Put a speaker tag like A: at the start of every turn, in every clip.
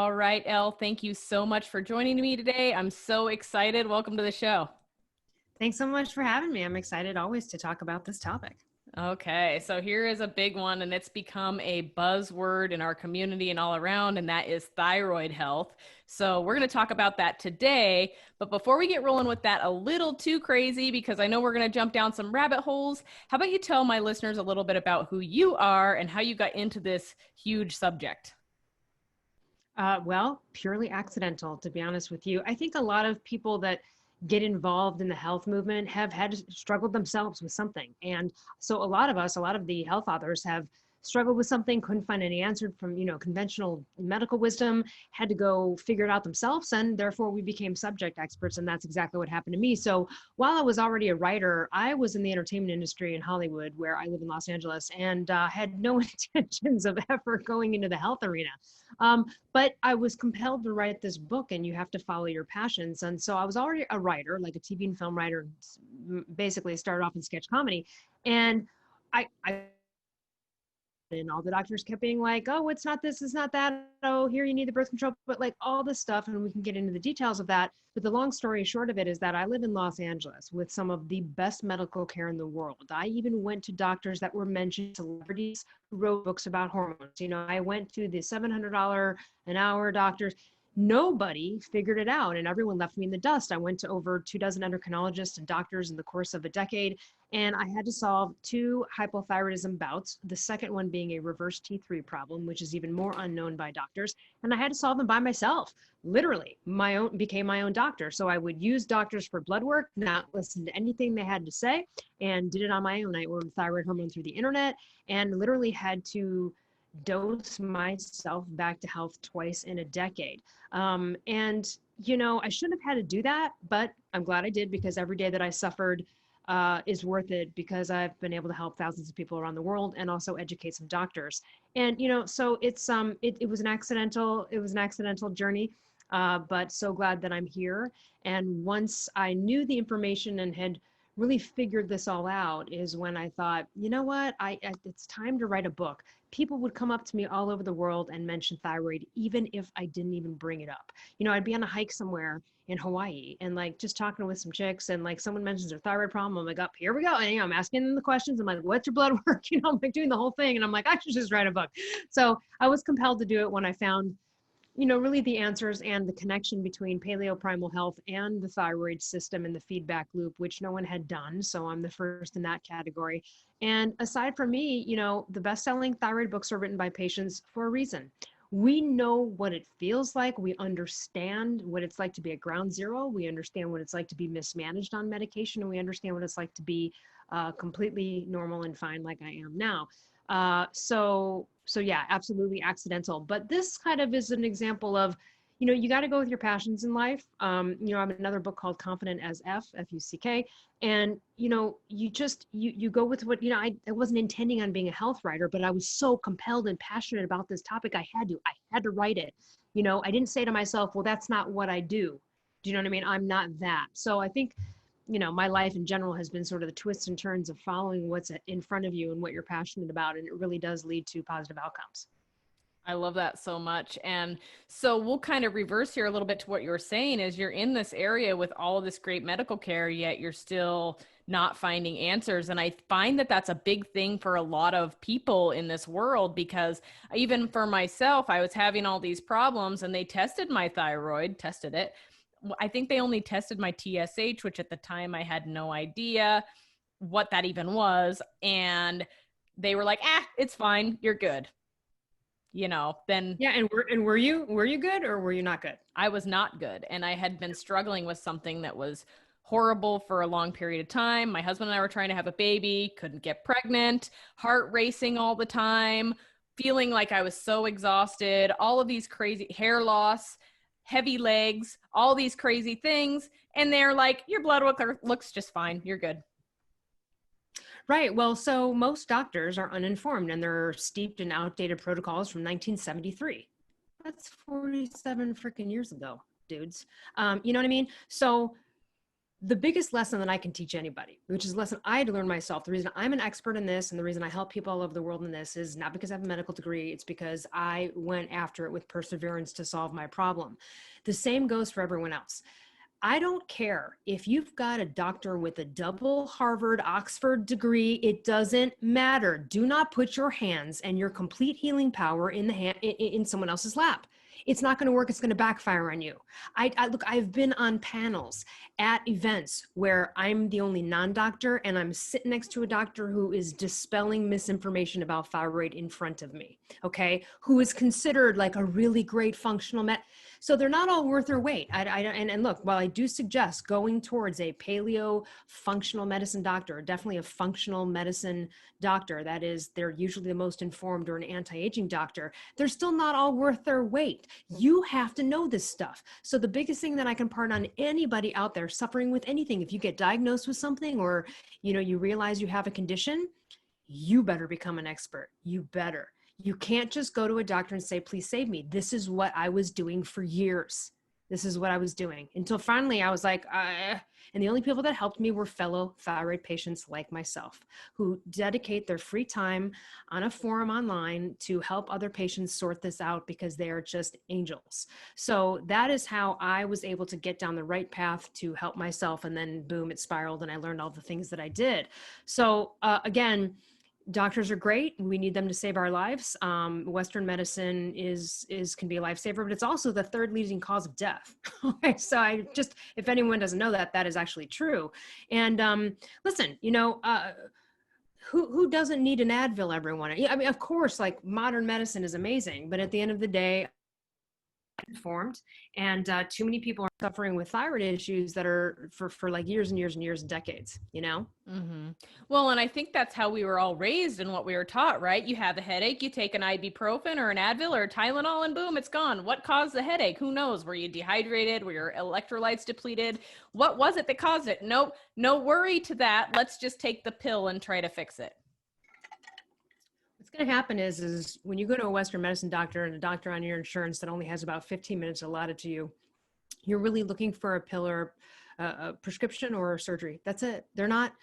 A: All right, Elle, thank you so much for joining me today. I'm so excited. Welcome to the show.
B: Thanks so much for having me. I'm excited always to talk about this topic.
A: Okay, so here is a big one, and it's become a buzzword in our community and all around, and that is thyroid health. So we're going to talk about that today. But before we get rolling with that a little too crazy, because I know we're going to jump down some rabbit holes, how about you tell my listeners a little bit about who you are and how you got into this huge subject?
B: Well, purely accidental, to be honest with you. I think a lot of people that get involved in the health movement have had struggled themselves with something. And so a lot of us, a lot of the health authors have struggled with something, couldn't find any answer from, conventional medical wisdom, had to go figure it out themselves. And therefore we became subject experts. And that's exactly what happened to me. So while I was already a writer, I was in the entertainment industry in Hollywood, where I live in Los Angeles, and had no intentions of ever going into the health arena. But I was compelled to write this book, and you have to follow your passions. And so I was already a writer, like a TV and film writer, basically started off in sketch comedy. And I and all the doctors kept being like, oh, it's not this, it's not that. Oh, here you need the birth control, but like all this stuff. And we can get into the details of that. But the long story short of it is that I live in Los Angeles with some of the best medical care in the world. I even went to doctors that were mentioned, celebrities who wrote books about hormones. I went to the $700 an hour doctors. Nobody figured it out, and everyone left me in the dust. I went to over 24 endocrinologists and doctors in the course of a decade, and I had to solve two hypothyroidism bouts, the second one being a reverse T3 problem, which is even more unknown by doctors. And I had to solve them by myself, literally. Became my own doctor. So I would use doctors for blood work, not listen to anything they had to say, and did it on my own. I ordered thyroid hormone through the internet and literally had to dose myself back to health twice in a decade. I shouldn't have had to do that, but I'm glad I did, because every day that I suffered is worth it, because I've been able to help thousands of people around the world and also educate some doctors. And so it was an accidental journey, but so glad that I'm here. And once I knew the information and had really figured this all out, is when I thought, you know what, it's time to write a book. People would come up to me all over the world and mention thyroid, even if I didn't even bring it up. I'd be on a hike somewhere in Hawaii and like just talking with some chicks, and like someone mentions their thyroid problem. I'm like, up, here we go. And I'm asking them the questions. I'm like, what's your blood work? I'm like doing the whole thing. And I'm like, I should just write a book. So I was compelled to do it when I found really the answers and the connection between paleo primal health and the thyroid system and the feedback loop, which no one had done. So I'm the first in that category. And aside from me, the best-selling thyroid books are written by patients for a reason. We know what it feels like. We understand what it's like to be at ground zero. We understand what it's like to be mismanaged on medication. And we understand what it's like to be completely normal and fine like I am now. So yeah, absolutely accidental. But this kind of is an example of, you got to go with your passions in life. I have another book called Confident as F-U-C-K. And, you go with what, I wasn't intending on being a health writer, but I was so compelled and passionate about this topic. I had to write it. I didn't say to myself, well, that's not what I do. Do you know what I mean? I'm not that. So I think, my life in general has been sort of the twists and turns of following what's in front of you and what you're passionate about. And it really does lead to positive outcomes.
A: I love that so much. And so we'll kind of reverse here a little bit to what you're saying is you're in this area with all of this great medical care, yet you're still not finding answers. And I find that that's a big thing for a lot of people in this world, because even for myself, I was having all these problems and they tested my thyroid, tested it. I think they only tested my TSH, which at the time I had no idea what that even was. And they were like, it's fine. You're good. Then
B: yeah. And were you good, or were you not good?
A: I was not good. And I had been struggling with something that was horrible for a long period of time. My husband and I were trying to have a baby, couldn't get pregnant, heart racing all the time, feeling like I was so exhausted, all of these crazy hair loss, heavy legs, all these crazy things. And they're like, your blood work looks just fine. You're good.
B: Right. Well, so most doctors are uninformed, and they're steeped in outdated protocols from 1973. That's 47 freaking years ago, dudes. You know what I mean? So the biggest lesson that I can teach anybody, which is a lesson I had to learn myself. The reason I'm an expert in this and the reason I help people all over the world in this is not because I have a medical degree. It's because I went after it with perseverance to solve my problem. The same goes for everyone else. I don't care if you've got a doctor with a double Harvard, Oxford degree. It doesn't matter. Do not put your hands and your complete healing power in the hand in someone else's lap. It's not going to work. It's going to backfire on you. Look, I've been on panels at events where I'm the only non-doctor and I'm sitting next to a doctor who is dispelling misinformation about thyroid in front of me. Okay. Who is considered like a really great functional so they're not all worth their weight. And look, while I do suggest going towards a paleo functional medicine doctor, definitely a functional medicine doctor, that is, they're usually the most informed, or an anti-aging doctor, they're still not all worth their weight. You have to know this stuff. So the biggest thing that I can impart on anybody out there suffering with anything, if you get diagnosed with something, or, you realize you have a condition, you better become an expert. You better. You can't just go to a doctor and say, please save me. This is what I was doing for years. This is what I was doing until finally I was like, and the only people that helped me were fellow thyroid patients like myself, who dedicate their free time on a forum online to help other patients sort this out, because they are just angels. So that is how I was able to get down the right path to help myself. And then boom, it spiraled and I learned all the things that I did. So again, doctors are great. We need them to save our lives. Western medicine can be a lifesaver, but it's also the third leading cause of death. Okay, so if anyone doesn't know that, that is actually true. And listen, who doesn't need an Advil, everyone? I mean, of course, like modern medicine is amazing, but at the end of the day, informed, and too many people are suffering with thyroid issues that are for like years and years and years and decades,
A: Mm-hmm. Well, and I think that's how we were all raised and what we were taught, right? You have a headache, you take an ibuprofen or an Advil or a Tylenol, and boom, it's gone. What caused the headache? Who knows? Were you dehydrated? Were your electrolytes depleted? What was it that caused it? Nope, no worry to that. Let's just take the pill and try to fix it.
B: What's going to happen is when you go to a Western medicine doctor and a doctor on your insurance that only has about 15 minutes allotted to you, you're really looking for a pill or a prescription or surgery. That's it. They're not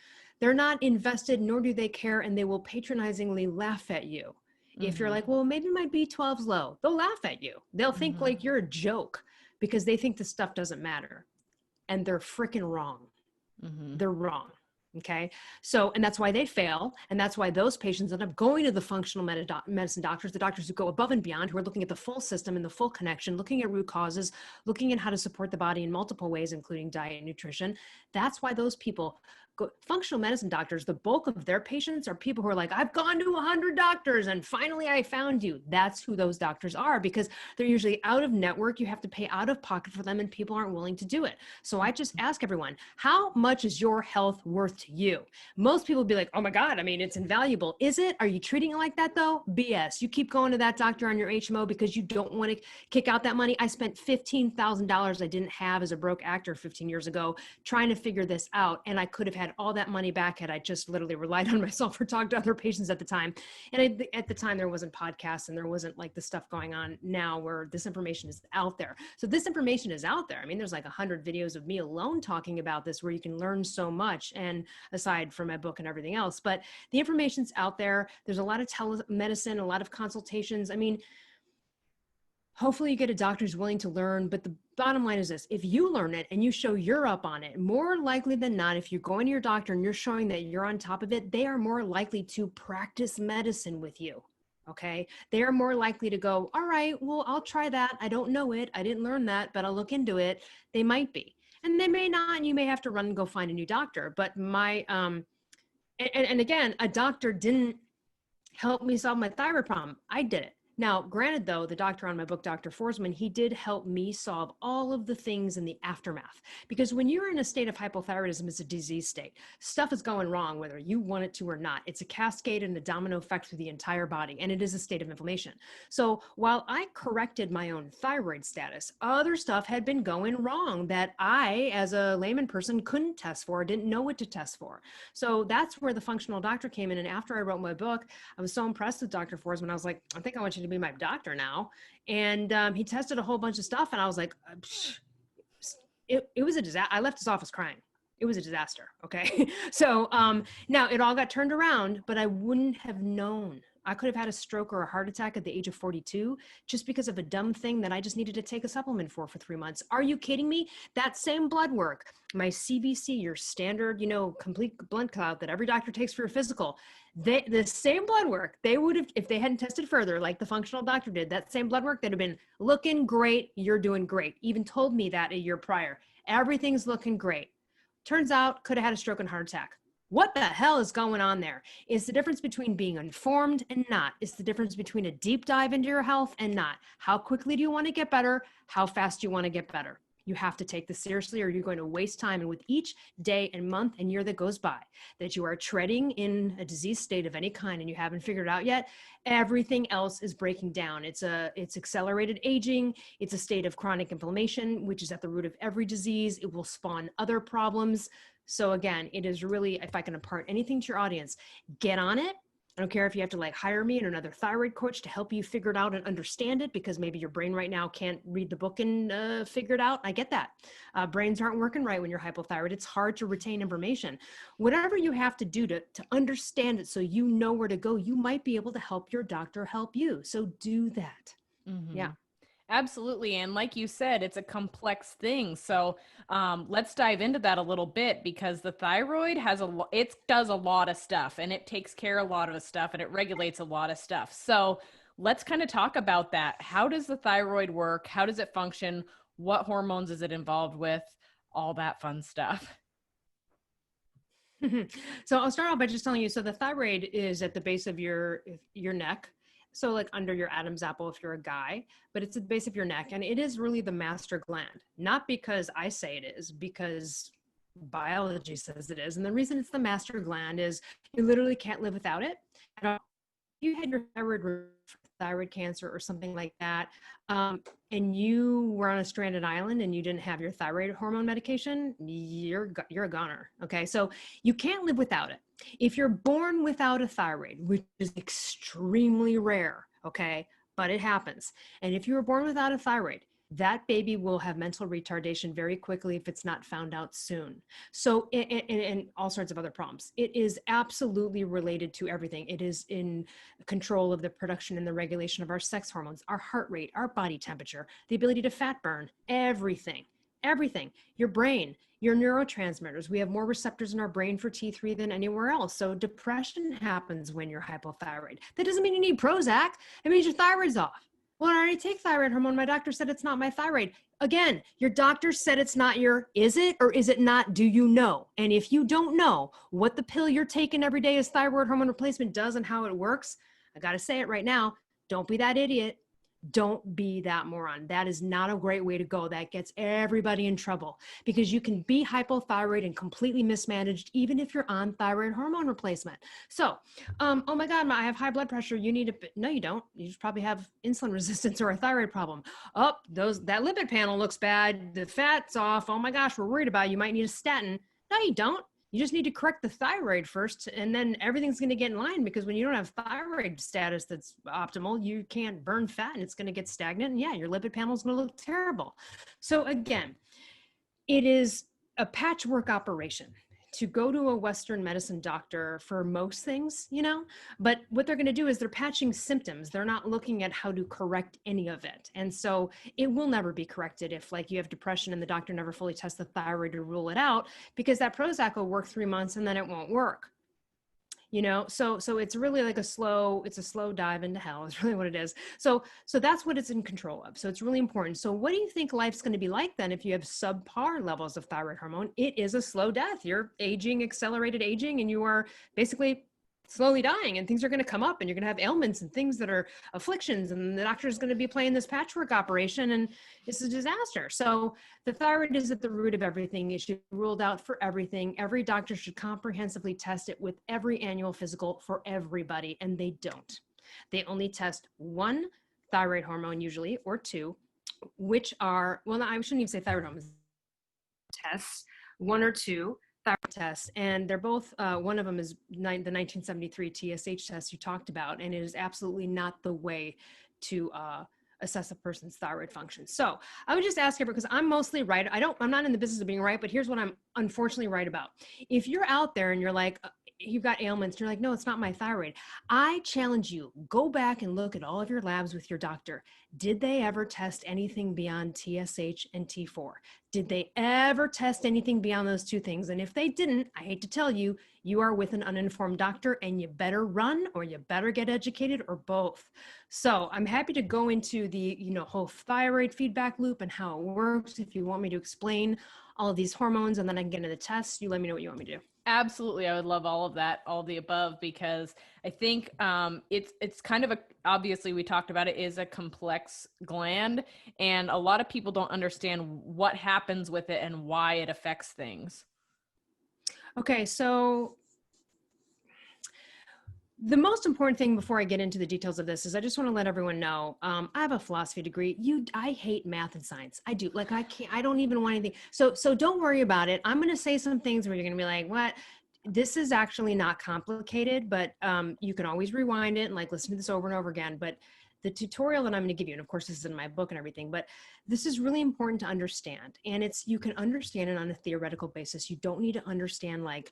B: invested, nor do they care, and they will patronizingly laugh at you. Mm-hmm. If you're like, well, maybe my B12's low, they'll laugh at you. They'll think mm-hmm. like you're a joke, because they think the stuff doesn't matter. And they're freaking wrong. Mm-hmm. They're wrong. Okay. So, and that's why they fail. And that's why those patients end up going to the functional medicine doctors, the doctors who go above and beyond, who are looking at the full system and the full connection, looking at root causes, looking at how to support the body in multiple ways, including diet and nutrition. That's why those people go. Functional medicine doctors, the bulk of their patients are people who are like, I've gone to 100 doctors and finally I found you. That's who those doctors are, because they're usually out of network. You have to pay out of pocket for them, and people aren't willing to do it. So I just ask everyone, how much is your health worth to you? Most people be like, oh my God, I mean, it's invaluable. Is it? Are you treating it like that though? BS. You keep going to that doctor on your HMO because you don't want to kick out that money. I spent $15,000 I didn't have as a broke actor 15 years ago trying to figure this out. And I could have had all that money back had I just literally relied on myself or talked to other patients at the time. And at the time, there wasn't podcasts and there wasn't like the stuff going on now where this information is out there. So this information is out there. I mean, there's like 100 videos of me alone talking about this where you can learn so much, and aside from my book and everything else, but the information's out there. There's a lot of telemedicine, a lot of consultations. I mean, hopefully you get a doctor who's willing to learn, but the bottom line is this: if you learn it and you show you're up on it, more likely than not, if you're going to your doctor and you're showing that you're on top of it, they are more likely to practice medicine with you. Okay. They are more likely to go, all right, well, I'll try that. I don't know it. I didn't learn that, but I'll look into it. They might be, and they may not, and you may have to run and go find a new doctor. But and again, a doctor didn't help me solve my thyroid problem. I did it. Now, granted though, the doctor on my book, Dr. Forsman, he did help me solve all of the things in the aftermath, because when you're in a state of hypothyroidism, it's a disease state. Stuff is going wrong, whether you want it to or not. It's a cascade and a domino effect through the entire body, and it is a state of inflammation. So while I corrected my own thyroid status, other stuff had been going wrong that I, as a layman person, couldn't test for, didn't know what to test for. So that's where the functional doctor came in. And after I wrote my book, I was so impressed with Dr. Forsman. I was like, I think I want you to be my doctor now. And he tested a whole bunch of stuff, and I was like, it was a disaster. I left his office crying. It was a disaster. Okay. So now it all got turned around, but I wouldn't have known. I could have had a stroke or a heart attack at the age of 42 just because of a dumb thing that I just needed to take a supplement for 3 months. Are you kidding me? That same blood work, my CBC, your standard, complete blood count that every doctor takes for your physical, the same blood work, they would have, if they hadn't tested further, like the functional doctor did, that same blood work, they'd have been looking great. You're doing great. Even told me that a year prior. Everything's looking great. Turns out, could have had a stroke and heart attack. What the hell is going on there? It's the difference between being informed and not. It's the difference between a deep dive into your health and not. How quickly do you want to get better? How fast do you want to get better? You have to take this seriously or you're going to waste time. And with each day and month and year that goes by that you are treading in a disease state of any kind and you haven't figured it out yet, everything else is breaking down. It's accelerated aging. It's a state of chronic inflammation, which is at the root of every disease. It will spawn other problems. So again, it is really, if I can impart anything to your audience, get on it. I don't care if you have to hire me and another thyroid coach to help you figure it out and understand it, because maybe your brain right now can't read the book and figure it out. I get that. Brains aren't working right when you're hypothyroid. It's hard to retain information. Whatever you have to do to understand it so you know where to go, you might be able to help your doctor help you. So do that.
A: Mm-hmm.
B: Yeah.
A: Absolutely. And like you said, it's a complex thing. So let's dive into that a little bit, because the thyroid it does a lot of stuff, and it takes care of a lot of stuff, and it regulates a lot of stuff. So let's kind of talk about that. How does the thyroid work? How does it function? What hormones is it involved with? All that fun stuff.
B: So I'll start off by just telling you, so the thyroid is at the base of your neck. So under your Adam's apple if you're a guy, but it's at the base of your neck. And it is really the master gland, not because I say it is, because biology says it is. And the reason it's the master gland is you literally can't live without it. And if you had your thyroid cancer or something like that, and you were on a stranded island and you didn't have your thyroid hormone medication, you're a goner. Okay. So you can't live without it. If you're born without a thyroid, which is extremely rare, okay, but it happens. And if you were born without a thyroid, that baby will have mental retardation very quickly if it's not found out soon. So, and all sorts of other problems. It is absolutely related to everything. It is in control of the production and the regulation of our sex hormones, our heart rate, our body temperature, the ability to fat burn, everything, your brain, your neurotransmitters. We have more receptors in our brain for T3 than anywhere else. So depression happens when you're hypothyroid. That doesn't mean you need Prozac. It means your thyroid's off. Well, I already take thyroid hormone. My doctor said it's not my thyroid. Again, your doctor said it's not is it or is it not? Do you know? And if you don't know what the pill you're taking every day as thyroid hormone replacement does and how it works, I got to say it right now. Don't be that idiot. Don't be that moron. That is not a great way to go. That gets everybody in trouble, because you can be hypothyroid and completely mismanaged even if you're on thyroid hormone replacement. So, oh my God, I have high blood pressure. You need no, you don't. You just probably have insulin resistance or a thyroid problem. Oh, that lipid panel looks bad. The fat's off. Oh my gosh, we're worried about it. You might need a statin. No, you don't. You just need to correct the thyroid first, and then everything's going to get in line, because when you don't have thyroid status that's optimal, you can't burn fat and it's going to get stagnant. And yeah, your lipid panel is going to look terrible. So again, it is a patchwork operation to go to a Western medicine doctor for most things, but what they're going to do is they're patching symptoms. They're not looking at how to correct any of it. And so it will never be corrected if you have depression and the doctor never fully tests the thyroid to rule it out, because that Prozac will work 3 months and then it won't work. So it's really it's a slow dive into hell is really what it is. So that's what it's in control of. So it's really important. So what do you think life's going to be like then if you have subpar levels of thyroid hormone? It is a slow death. You're aging, accelerated aging, and you are basically slowly dying, and things are going to come up, and you're going to have ailments and things that are afflictions, and the doctor is going to be playing this patchwork operation, and it's a disaster. So the thyroid is at the root of everything. It should be ruled out for everything. Every doctor should comprehensively test it with every annual physical for everybody, and they don't. They only test one thyroid hormone usually, or two, which are, well, I shouldn't even say thyroid hormones, tests, one or two thyroid tests, and they're both, one of them is the 1973 TSH test you talked about, and it is absolutely not the way to assess a person's thyroid function. So I would just ask everyone, because I'm mostly right. I'm not in the business of being right, but here's what I'm unfortunately right about. If you're out there and you're like, you've got ailments, you're like, no, it's not my thyroid. I challenge you, go back and look at all of your labs with your doctor. Did they ever test anything beyond TSH and T4? Did they ever test anything beyond those two things? And if they didn't, I hate to tell you, you are with an uninformed doctor, and you better run or you better get educated, or both. So I'm happy to go into the, whole thyroid feedback loop and how it works. If you want me to explain all of these hormones, and then I can get into the tests, you let me know what you want me to do.
A: Absolutely. I would love all of that, all the above, because I think it's kind of obviously we talked about it, is a complex gland, and a lot of people don't understand what happens with it and why it affects things.
B: Okay, so the most important thing before I get into the details of this is I just want to let everyone know, I have a philosophy degree. I hate math and science. I do. Like, I don't even want anything. So don't worry about it. I'm going to say some things where you're going to be like, what? This is actually not complicated, but you can always rewind it and like listen to this over and over again. But the tutorial that I'm going to give you, and of course this is in my book and everything, but this is really important to understand. And you can understand it on a theoretical basis. You don't need to understand like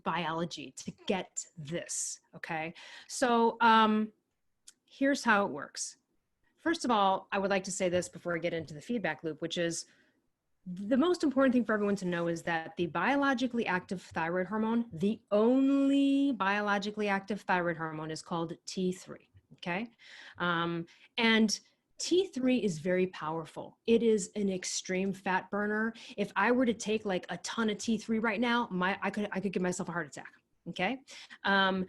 B: biology to get this. Okay. So here's how it works. First of all, I would like to say this before I get into the feedback loop, which is the most important thing for everyone to know is that the biologically active thyroid hormone, the only biologically active thyroid hormone, is called T3. Okay. And T3 is very powerful. It is an extreme fat burner. If I were to take like a ton of T3 right now, I could give myself a heart attack. Okay. And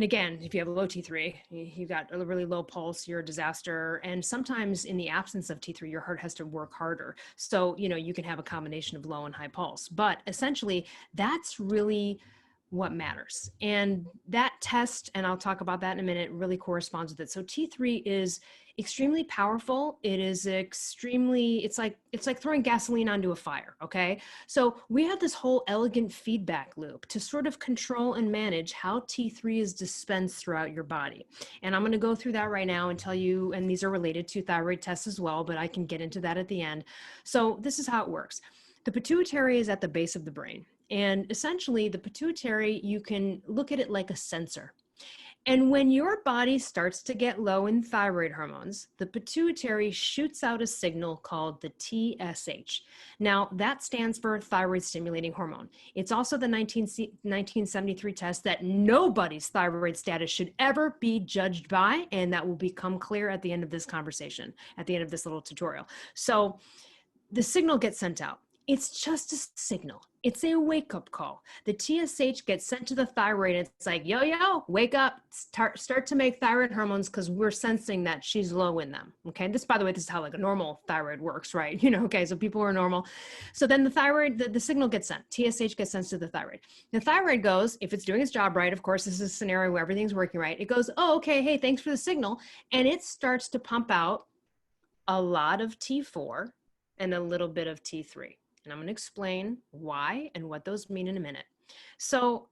B: again, if you have a low T3, you've got a really low pulse, you're a disaster. And sometimes in the absence of T3, your heart has to work harder. So, you can have a combination of low and high pulse, but essentially that's really what matters. And that test, and I'll talk about that in a minute, really corresponds with it. So T3 is extremely powerful. It is it's like throwing gasoline onto a fire. Okay. So we have this whole elegant feedback loop to sort of control and manage how T3 is dispensed throughout your body. And I'm going to go through that right now and tell you, and these are related to thyroid tests as well, but I can get into that at the end. So this is how it works. The pituitary is at the base of the brain. And essentially the pituitary, you can look at it like a sensor. And when your body starts to get low in thyroid hormones, the pituitary shoots out a signal called the TSH. Now, that stands for thyroid stimulating hormone. It's also the 1973 test that nobody's thyroid status should ever be judged by, and that will become clear at the end of this conversation, at the end of this little tutorial. So the signal gets sent out. It's just a signal. It's a wake-up call. The TSH gets sent to the thyroid. And it's like, yo, wake up, start to make thyroid hormones because we're sensing that she's low in them. Okay. This, by the way, this is how like a normal thyroid works, right? Okay. So people are normal. So then the thyroid, the signal gets sent. TSH gets sent to the thyroid. The thyroid goes, if it's doing its job right, of course, this is a scenario where everything's working right. It goes, oh, okay. Hey, thanks for the signal. And it starts to pump out a lot of T4 and a little bit of T3. And I'm going to explain why and what those mean in a minute. So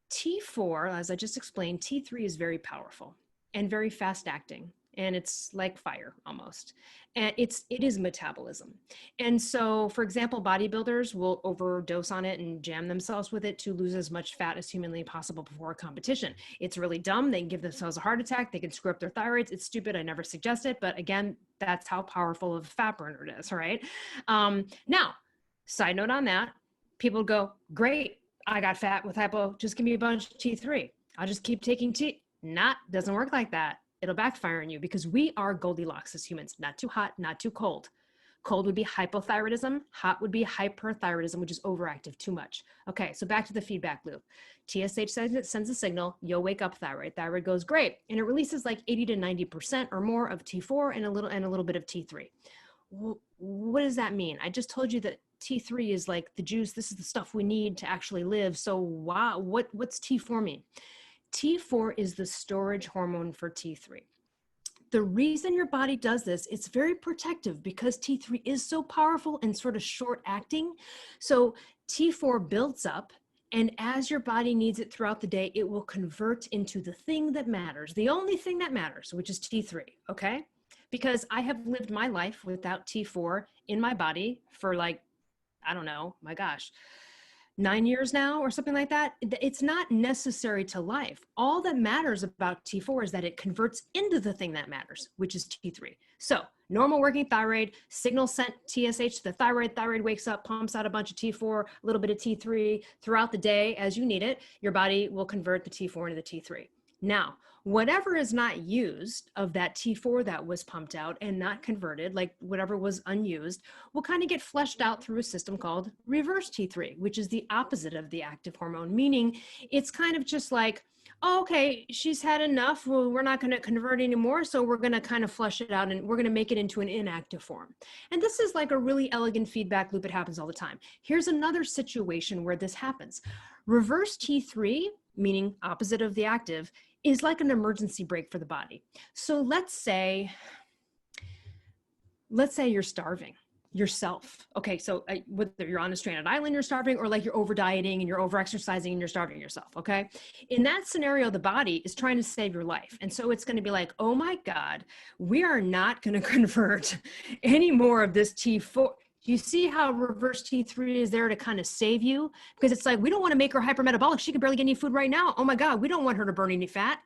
B: T4, as I just explained, T3 is very powerful and very fast acting. And it's like fire almost. And it is metabolism. And so, for example, bodybuilders will overdose on it and jam themselves with it to lose as much fat as humanly possible before a competition. It's really dumb. They can give themselves a heart attack. They can screw up their thyroids. It's stupid. I never suggest it. But again, that's how powerful of a fat burner it is, right? Now, side note on that, people go, great, I got fat with hypo. Just give me a bunch of T3. I'll just keep taking doesn't work like that. It'll backfire on you because we are Goldilocks as humans, not too hot, not too cold. Cold would be hypothyroidism. Hot would be hyperthyroidism, which is overactive, too much. Okay, so back to the feedback loop. TSH sends a signal, yo, wake up thyroid. Thyroid goes, great. And it releases like 80 to 90% or more of T4 and a little bit of T3. What does that mean? I just told you that T3 is like the juice. This is the stuff we need to actually live. So wow, what's T4 mean? T4 is the storage hormone for T3. The reason your body does this, it's very protective because T3 is so powerful and sort of short acting. So T4 builds up And as your body needs it throughout the day, it will convert into the thing that matters, the only thing that matters, which is T3, okay? Because I have lived my life without T4 in my body for like, I don't know, my gosh, 9 years now or something like that. It's not necessary to life. All that matters about T4 is that it converts into the thing that matters, which is T3. So normal working thyroid, signal sent TSH to the thyroid wakes up, pumps out a bunch of T4, a little bit of T3 throughout the day as you need it. Your body will convert the T4 into the T3. Now, whatever is not used of that T4 that was pumped out and not converted, like whatever was unused, will kind of get fleshed out through a system called reverse T3, which is the opposite of the active hormone, meaning it's kind of just like, oh, okay, she's had enough. Well, we're not going to convert anymore. So we're going to kind of flush it out and we're going to make it into an inactive form. And this is like a really elegant feedback loop. It happens all the time. Here's another situation where this happens. Reverse T3, meaning opposite of the active, is like an emergency brake for the body. So let's say you're starving yourself. Okay, so whether you're on a stranded island, you're starving, or like you're over dieting and you're over exercising and you're starving yourself. Okay, in that scenario, the body is trying to save your life, and so it's going to be like, oh my God, we are not going to convert any more of this T4. You see how reverse T3 is there to kind of save you? Because it's like, we don't want to make her hypermetabolic. She can barely get any food right now. Oh my God, we don't want her to burn any fat.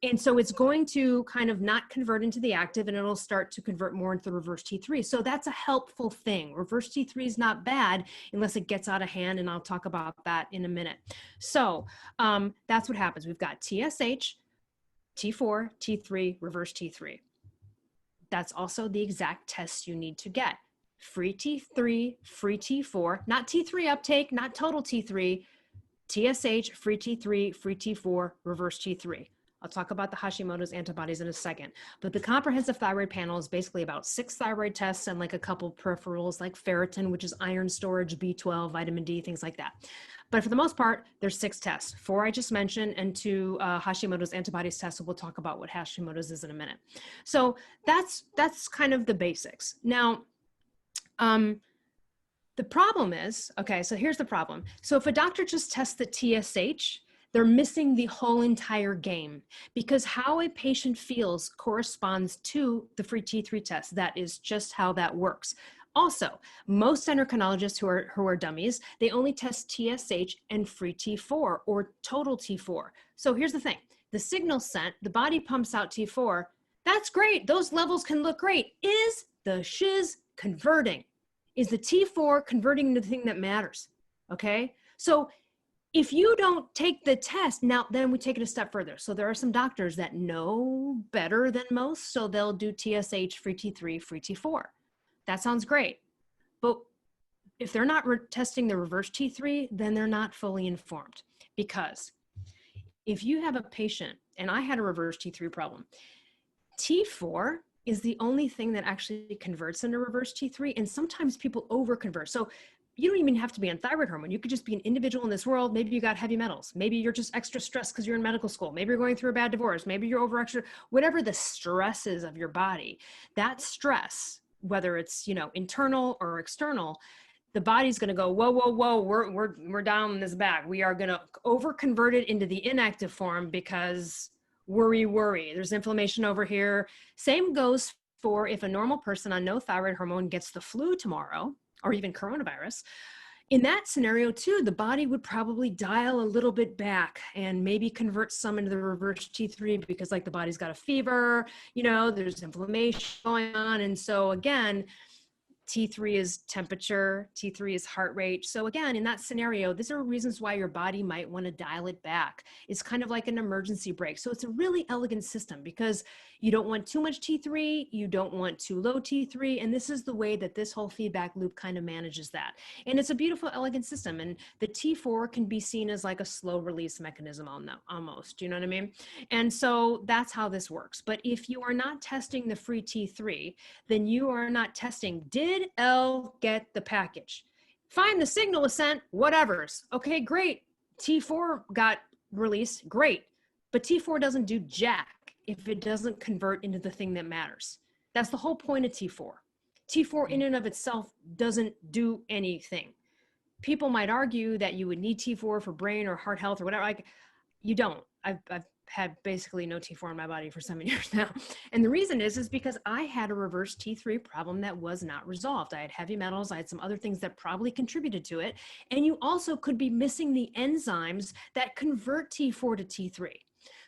B: And so it's going to kind of not convert into the active and it'll start to convert more into the reverse T3. So that's a helpful thing. Reverse T3 is not bad unless it gets out of hand. And I'll talk about that in a minute. So that's what happens. We've got TSH, T4, T3, reverse T3. That's also the exact tests you need to get. Free T3, free T4, not T3 uptake, not total T3, TSH, free T3, free T4, reverse T3. I'll talk about the Hashimoto's antibodies in a second, but the comprehensive thyroid panel is basically about 6 thyroid tests and like a couple peripherals like ferritin, which is iron storage, B12, vitamin D, things like that. But for the most part, there's 6 tests, 4 I just mentioned, and 2 Hashimoto's antibodies tests. So we'll talk about what Hashimoto's is in a minute. So that's kind of the basics. Now, the problem is, okay, so here's the problem. So if a doctor just tests the TSH, they're missing the whole entire game, because how a patient feels corresponds to the free T3 test. That is just how that works. Also, most endocrinologists who are dummies, they only test TSH and free T4 or total T4. So here's the thing. The signal sent, the body pumps out T4. That's great. Those levels can look great. Is the shiz converting? Is the T4 converting into the thing that matters? Okay. So if you don't take the test, now then we take it a step further. So there are some doctors that know better than most. So they'll do TSH, free T3, free T4. That sounds great. But if they're not testing the reverse T3, then they're not fully informed. Because if you have a patient, and I had a reverse T3 problem, T4 is the only thing that actually converts into reverse T3. And sometimes people over-convert. So you don't even have to be on thyroid hormone. You could just be an individual in this world. Maybe you got heavy metals. Maybe you're just extra stressed because you're in medical school. Maybe you're going through a bad divorce. Maybe you're over extra, whatever the stress is of your body, that stress, whether it's, internal or external, the body's going to go, whoa, whoa, whoa, we're down in this bag. We are going to over convert it into the inactive form because worry. There's inflammation over here. Same goes for if a normal person on no thyroid hormone gets the flu tomorrow, or even coronavirus. In that scenario too, the body would probably dial a little bit back and maybe convert some into the reverse T3 because like the body's got a fever, there's inflammation going on. And so again, T3 is temperature, T3 is heart rate. So again, in that scenario, these are reasons why your body might want to dial it back. It's kind of like an emergency brake. So it's a really elegant system because you don't want too much T3, you don't want too low T3, and this is the way that this whole feedback loop kind of manages that. And it's a beautiful, elegant system. And the T4 can be seen as like a slow release mechanism almost, you know what I mean? And so that's how this works. But if you are not testing the free T3, then you are not testing, did Elle get the package? Fine, the signal was sent, whatever's. Okay, great. T4 got released, great. But T4 doesn't do jack if it doesn't convert into the thing that matters. That's the whole point of T4. T4 in and of itself doesn't do anything. people might argue that you would need T4 for brain or heart health or whatever. Like, you don't. I've had basically no T4 in my body for 7 years now. And the reason is because I had a reverse T3 problem that was not resolved. I had heavy metals. I had some other things that probably contributed to it. And you also could be missing the enzymes that convert T4 to T3.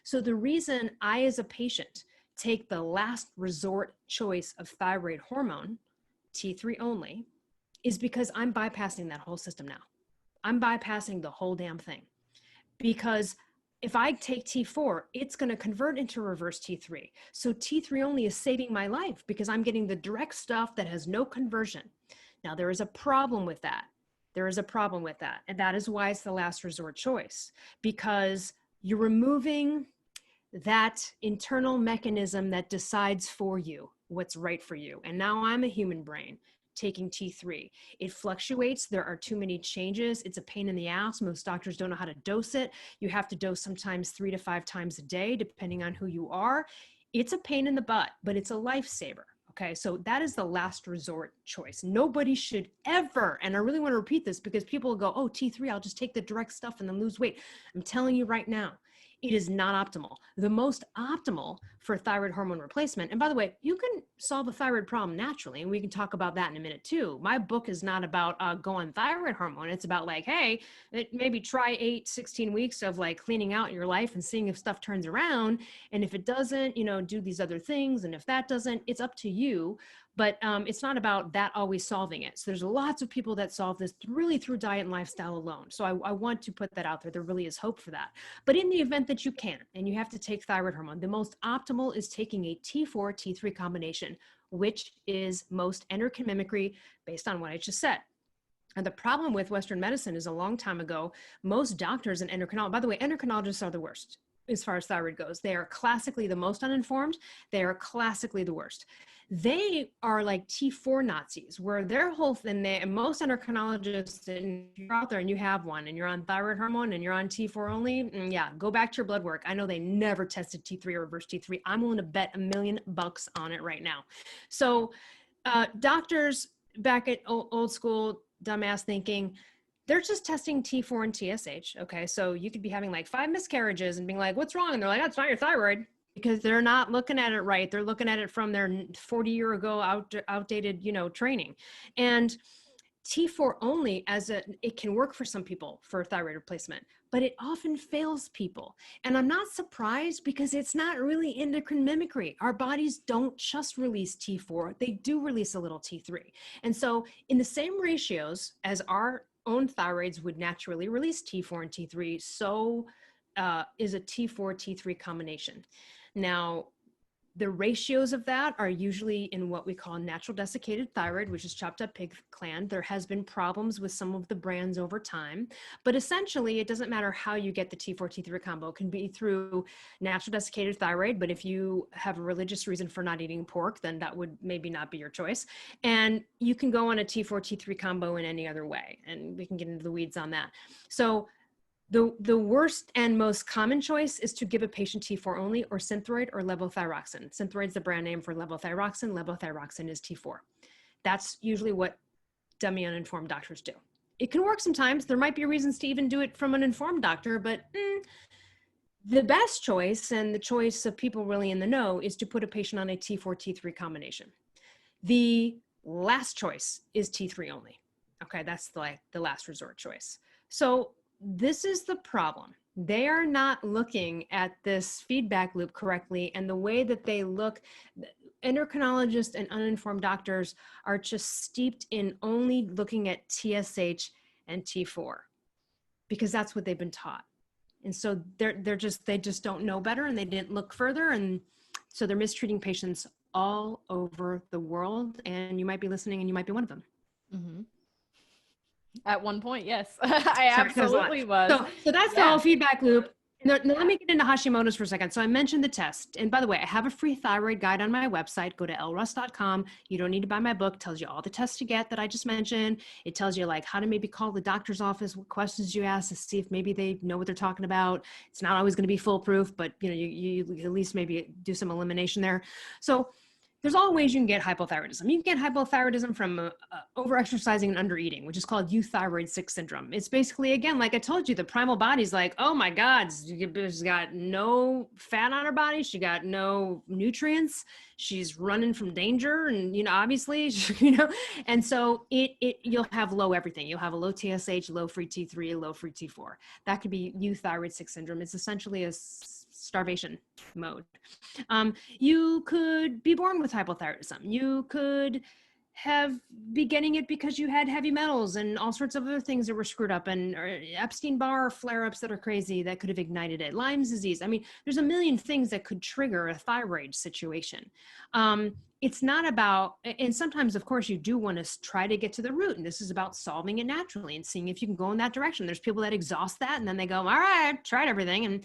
B: So the reason I, as a patient, take the last resort choice of thyroid hormone, T3 only, is because I'm bypassing that whole system now. I'm bypassing the whole damn thing. Because if I take T4, it's going to convert into reverse T3. So T3 only is saving my life because I'm getting the direct stuff that has no conversion. Now, there is a problem with that. There is a problem with that. And that is why it's the last resort choice, because you're removing that internal mechanism that decides for you what's right for you. And now I'm a human brain taking T3. It fluctuates. There are too many changes. It's a pain in the ass. Most doctors don't know how to dose it. You have to dose sometimes 3 to 5 times a day, depending on who you are. It's a pain in the butt, but it's a lifesaver. Okay, so that is the last resort choice. Nobody should ever, and I really want to repeat this because people will go, oh, T3, I'll just take the direct stuff and then lose weight. I'm telling you right now, it is not optimal. The most optimal for thyroid hormone replacement, and by the way, you can solve a thyroid problem naturally, and we can talk about that in a minute too. My book is not about go on thyroid hormone. It's about like, hey, maybe try 16 weeks of like cleaning out your life and seeing if stuff turns around. And if it doesn't, do these other things. And if that doesn't, it's up to you. But it's not about that always solving it. So there's lots of people that solve this really through diet and lifestyle alone. So I want to put that out there. There really is hope for that. But in the event that you can, and you have to take thyroid hormone, the most optimal is taking a T4, T3 combination, which is most endocrine mimicry based on what I just said. And the problem with Western medicine is a long time ago, most doctors and endocrinologists, by the way, endocrinologists are the worst as far as thyroid goes. They are classically the most uninformed. They are classically the worst. They are like T4 Nazis, where their whole thing, and most endocrinologists, and if you're out there and you have one and you're on thyroid hormone and you're on T4 only, yeah, go back to your blood work. I know they never tested T3 or reverse T3. I'm willing to bet $1 million on it right now. So doctors back at old school dumbass thinking, they're just testing T4 and TSH. Okay. So you could be having like 5 miscarriages and being like, what's wrong? And they're like, that's not your thyroid, because they're not looking at it right. They're looking at it from their 40-year ago outdated, training. And T4 only it can work for some people for thyroid replacement, but it often fails people. And I'm not surprised because it's not really endocrine mimicry. Our bodies don't just release T4. They do release a little T3. And so in the same ratios as our own thyroids would naturally release T4 and T3, so is a T4, T3 combination. Now, the ratios of that are usually in what we call natural desiccated thyroid, which is chopped up pig gland. There has been problems with some of the brands over time, but essentially it doesn't matter how you get the T4, T3 combo. It can be through natural desiccated thyroid, but if you have a religious reason for not eating pork, then that would maybe not be your choice. And you can go on a T4, T3 combo in any other way, and we can get into the weeds on that. So the worst and most common choice is to give a patient T4 only or Synthroid or levothyroxine. Synthroid is the brand name for levothyroxine. Levothyroxine is T4. That's usually what dummy uninformed doctors do. It can work sometimes. There might be reasons to even do it from an informed doctor, but the best choice and the choice of people really in the know is to put a patient on a T4, T3 combination. The last choice is T3 only. Okay, that's the last resort choice. So this is the problem. They are not looking at this feedback loop correctly, and the way that they look, endocrinologists and uninformed doctors are just steeped in only looking at TSH and T4 because that's what they've been taught. And so they just don't know better, and they didn't look further, and so they're mistreating patients all over the world. And you might be listening, and you might be one of them.
A: Mm-hmm. At one point, yes. I absolutely was.
B: So that's the whole feedback loop. Now, let me get into Hashimoto's for a second. So I mentioned the test. And by the way, I have a free thyroid guide on my website. Go to elleruss.com. You don't need to buy my book. It tells you all the tests to get that I just mentioned. It tells you like how to maybe call the doctor's office, what questions you ask to see if maybe they know what they're talking about. It's not always going to be foolproof, but you at least maybe do some elimination there. So there's all ways you can get hypothyroidism. You can get hypothyroidism from overexercising and undereating, which is called euthyroid 6 syndrome. It's basically, again, like I told you, the primal body's like, oh my God, she's got no fat on her body. She got no nutrients. She's running from danger. And, obviously, and so you'll have low everything. You'll have a low TSH, low free T3, low free T4. That could be euthyroid 6 syndrome. It's essentially a starvation mode. You could be born with hypothyroidism. You could be getting it because you had heavy metals and all sorts of other things that were screwed up, and Epstein-Barr flare-ups that are crazy that could have ignited it. Lyme's disease. I mean, there's a million things that could trigger a thyroid situation. It's not about, and sometimes, of course, you do want to try to get to the root, and this is about solving it naturally and seeing if you can go in that direction. There's people that exhaust that, and then they go, all right, I've tried everything, and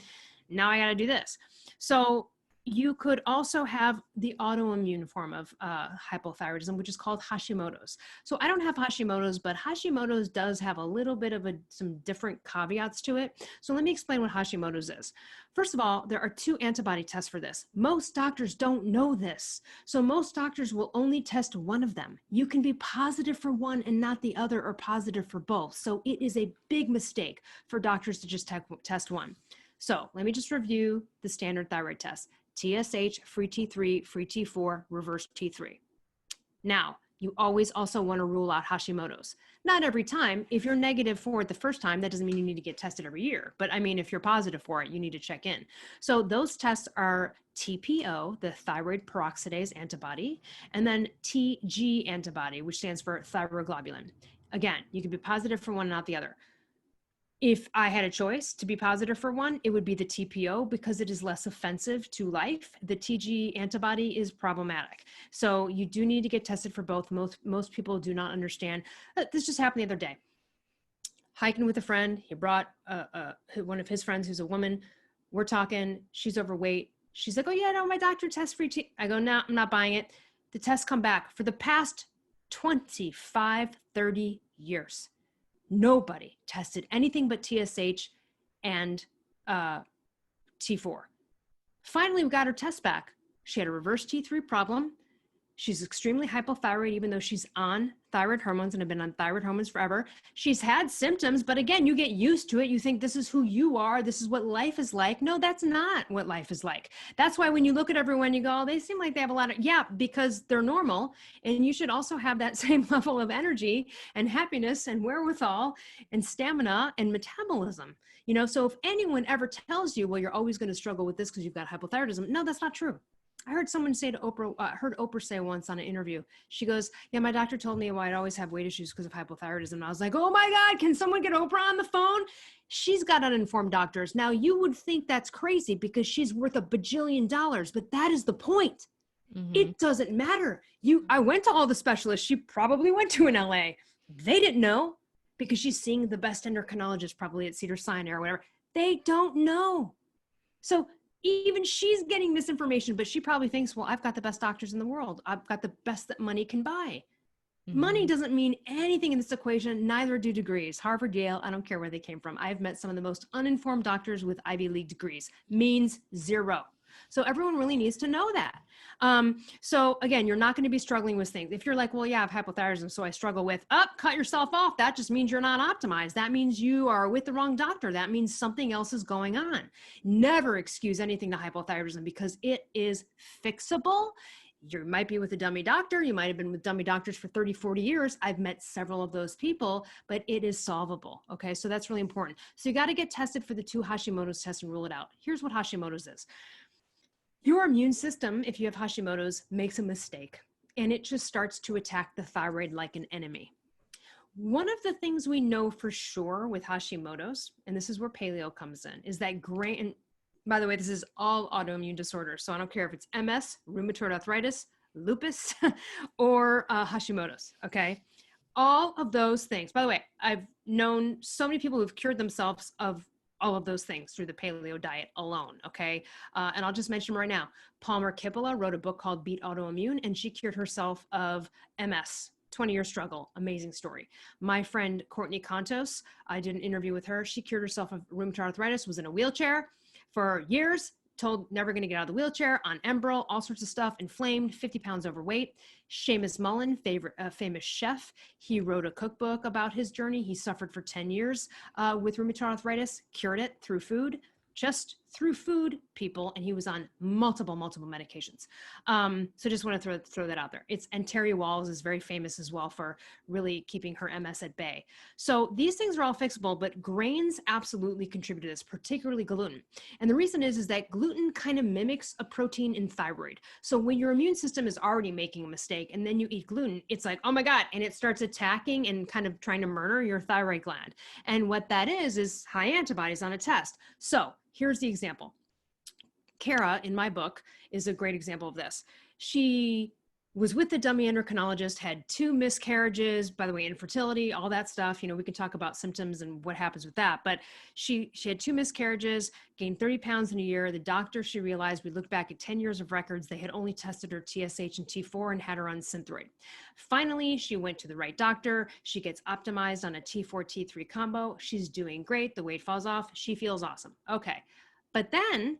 B: now I got to do this. So you could also have the autoimmune form of hypothyroidism, which is called Hashimoto's. So I don't have Hashimoto's, but Hashimoto's does have a little bit of some different caveats to it. So let me explain what Hashimoto's is. First of all, there are 2 antibody tests for this. Most doctors don't know this. So most doctors will only test one of them. You can be positive for one and not the other, or positive for both. So it is a big mistake for doctors to just test one. So let me just review the standard thyroid test. TSH, free T3, free T4, reverse T3. Now, you always also want to rule out Hashimoto's. Not every time. If you're negative for it the first time, that doesn't mean you need to get tested every year. But I mean, if you're positive for it, you need to check in. So those tests are TPO, the thyroid peroxidase antibody, and then TG antibody, which stands for thyroglobulin. Again, you can be positive for one, not the other. If I had a choice to be positive for one, it would be the TPO because it is less offensive to life. The TG antibody is problematic. So you do need to get tested for both. Most people do not understand. This just happened the other day. Hiking with a friend. He brought one of his friends who's a woman. We're talking. She's overweight. She's like, oh yeah, no, my doctor tests free T. I go, no, I'm not buying it. The tests come back. For the past 25, 30 years. Nobody tested anything but TSH and T4. Finally, we got her test back. She had a reverse T3 problem. She's extremely hypothyroid, even though she's on thyroid hormones and have been on thyroid hormones forever. She's had symptoms, but again, you get used to it. You think this is who you are. This is what life is like. No, that's not what life is like. That's why when you look at everyone, you go, oh, they seem like they have a lot of, yeah, because they're normal. And you should also have that same level of energy and happiness and wherewithal and stamina and metabolism. So if anyone ever tells you, well, you're always going to struggle with this because you've got hypothyroidism, no, that's not true. I heard someone say to Oprah, heard Oprah say once on an interview, she goes, yeah, my doctor told me I'd always have weight issues because of hypothyroidism. And I was like, oh my God, can someone get Oprah on the phone? She's got uninformed doctors. Now you would think that's crazy because she's worth $1 bajillion, but that is the point. Mm-hmm. It doesn't matter. I went to all the specialists. She probably went to in LA. They didn't know because she's seeing the best endocrinologist probably at Cedars-Sinai or whatever. They don't know. So even she's getting this information, but she probably thinks, well, I've got the best doctors in the world. I've got the best that money can buy. Mm-hmm. Money doesn't mean anything in this equation. Neither do degrees. Harvard, Yale, I don't care where they came from. I've met some of the most uninformed doctors with Ivy League degrees. Means zero. So everyone really needs to know that. So again, you're not going to be struggling with things. If you're like, well, yeah, I have hypothyroidism, so I struggle with, cut yourself off. That just means you're not optimized. That means you are with the wrong doctor. That means something else is going on. Never excuse anything to hypothyroidism because it is fixable. You might be with a dummy doctor. You might have been with dummy doctors for 30, 40 years. I've met several of those people, but it is solvable. Okay. So that's really important. So you got to get tested for the 2 Hashimoto's tests and rule it out. Here's what Hashimoto's is. Your immune system, if you have Hashimoto's, makes a mistake and it just starts to attack the thyroid like an enemy. One of the things we know for sure with Hashimoto's, and this is where paleo comes in, is that and by the way, this is all autoimmune disorders. So I don't care if it's MS, rheumatoid arthritis, lupus, or Hashimoto's, okay? All of those things. By the way, I've known so many people who've cured themselves of all of those things through the paleo diet alone, okay? And I'll just mention them right now. Palmer Kippola wrote a book called Beat Autoimmune, and she cured herself of MS, 20-year struggle, amazing story. My friend Courtney Contos, I did an interview with her. She cured herself of rheumatoid arthritis, was in a wheelchair for years, told never going to get out of the wheelchair, on Enbrel, all sorts of stuff, inflamed, 50 pounds overweight. Seamus Mullen, famous chef, he wrote a cookbook about his journey. He suffered for 10 years with rheumatoid arthritis, cured it through food, just through food, people, and he was on multiple medications. So just want to throw that out there. And Terry Walls is very famous as well for really keeping her MS at bay. So these things are all fixable, but grains absolutely contribute to this, particularly gluten. And the reason is that gluten kind of mimics a protein in thyroid. So when your immune system is already making a mistake and then you eat gluten, it's like, oh my God, and it starts attacking and kind of trying to murder your thyroid gland. And what that is high antibodies on a test. So here's the example. Kara, in my book, is a great example of this. She was with the dummy endocrinologist, had 2 miscarriages, by the way, infertility, all that stuff. You know, we can talk about symptoms and what happens with that. But she had 2 miscarriages, gained 30 pounds in a year. The doctor, she realized, we looked back at 10 years of records. They had only tested her TSH and T4 and had her on Synthroid. Finally, she went to the right doctor. She gets optimized on a T4, T3 combo. She's doing great. The weight falls off. She feels awesome. Okay. But then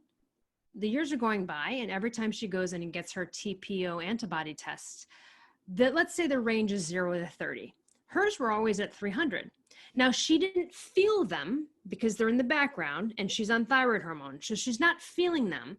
B: the years are going by, and every time she goes in and gets her TPO antibody tests, let's say the range is 0 to 30. Hers were always at 300. Now, she didn't feel them because they're in the background and she's on thyroid hormone. So she's not feeling them.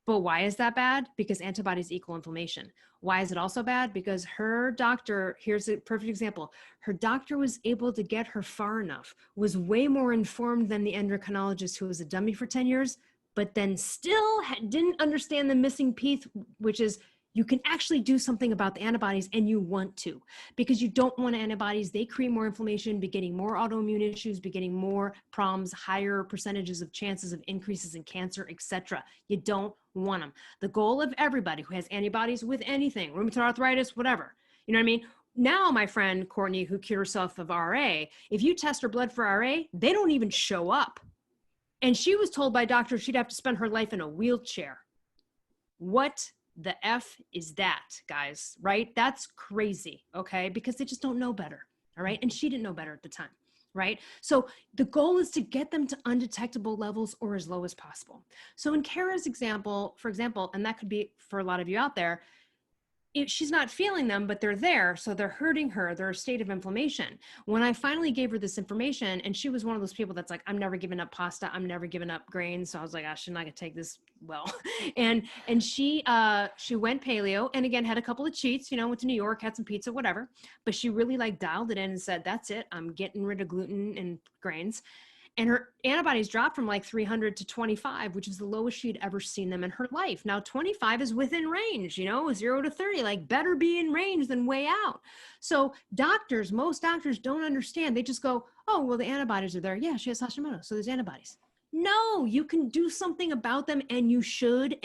B: But why is that bad? Because antibodies equal inflammation. Why is it also bad? Because her doctor, here's a perfect example. Her doctor was able to get her far enough, was way more informed than the endocrinologist who was a dummy for 10 years, but then still didn't understand the missing piece, which is you can actually do something about the antibodies, and you want to, because you don't want antibodies. They create more inflammation, be getting more autoimmune issues, be getting more problems, higher percentages of chances of increases in cancer, etc. You don't want them. The goal of everybody who has antibodies with anything, rheumatoid arthritis, whatever, you know what I mean? Now, my friend Courtney, who cured herself of RA, if you test her blood for RA, they don't even show up. And she was told by doctors she'd have to spend her life in a wheelchair. What the F is that, guys, right? That's crazy, okay? Because they just don't know better, all right? And she didn't know better at the time, right? So the goal is to get them to undetectable levels or as low as possible. So in Kara's example, for example, and that could be for a lot of you out there, she's not feeling them, but they're there. So they're hurting her. They're a state of inflammation. When I finally gave her this information, and she was one of those people that's like, I'm never giving up pasta. I'm never giving up grains. So I was like, I should not gonna take this well. and she went paleo, and again, had a couple of cheats, you know, went to New York, had some pizza, whatever. But she really like dialed it in and said, that's it. I'm getting rid of gluten and grains. And her antibodies dropped from like 300 to 25, which is the lowest she'd ever seen them in her life. Now, 25 is within range, you know, 0 to 30, like better be in range than way out. So most doctors don't understand. They just go, oh, well, the antibodies are there. Yeah, she has Hashimoto, so there's antibodies. No, you can do something about them, and you should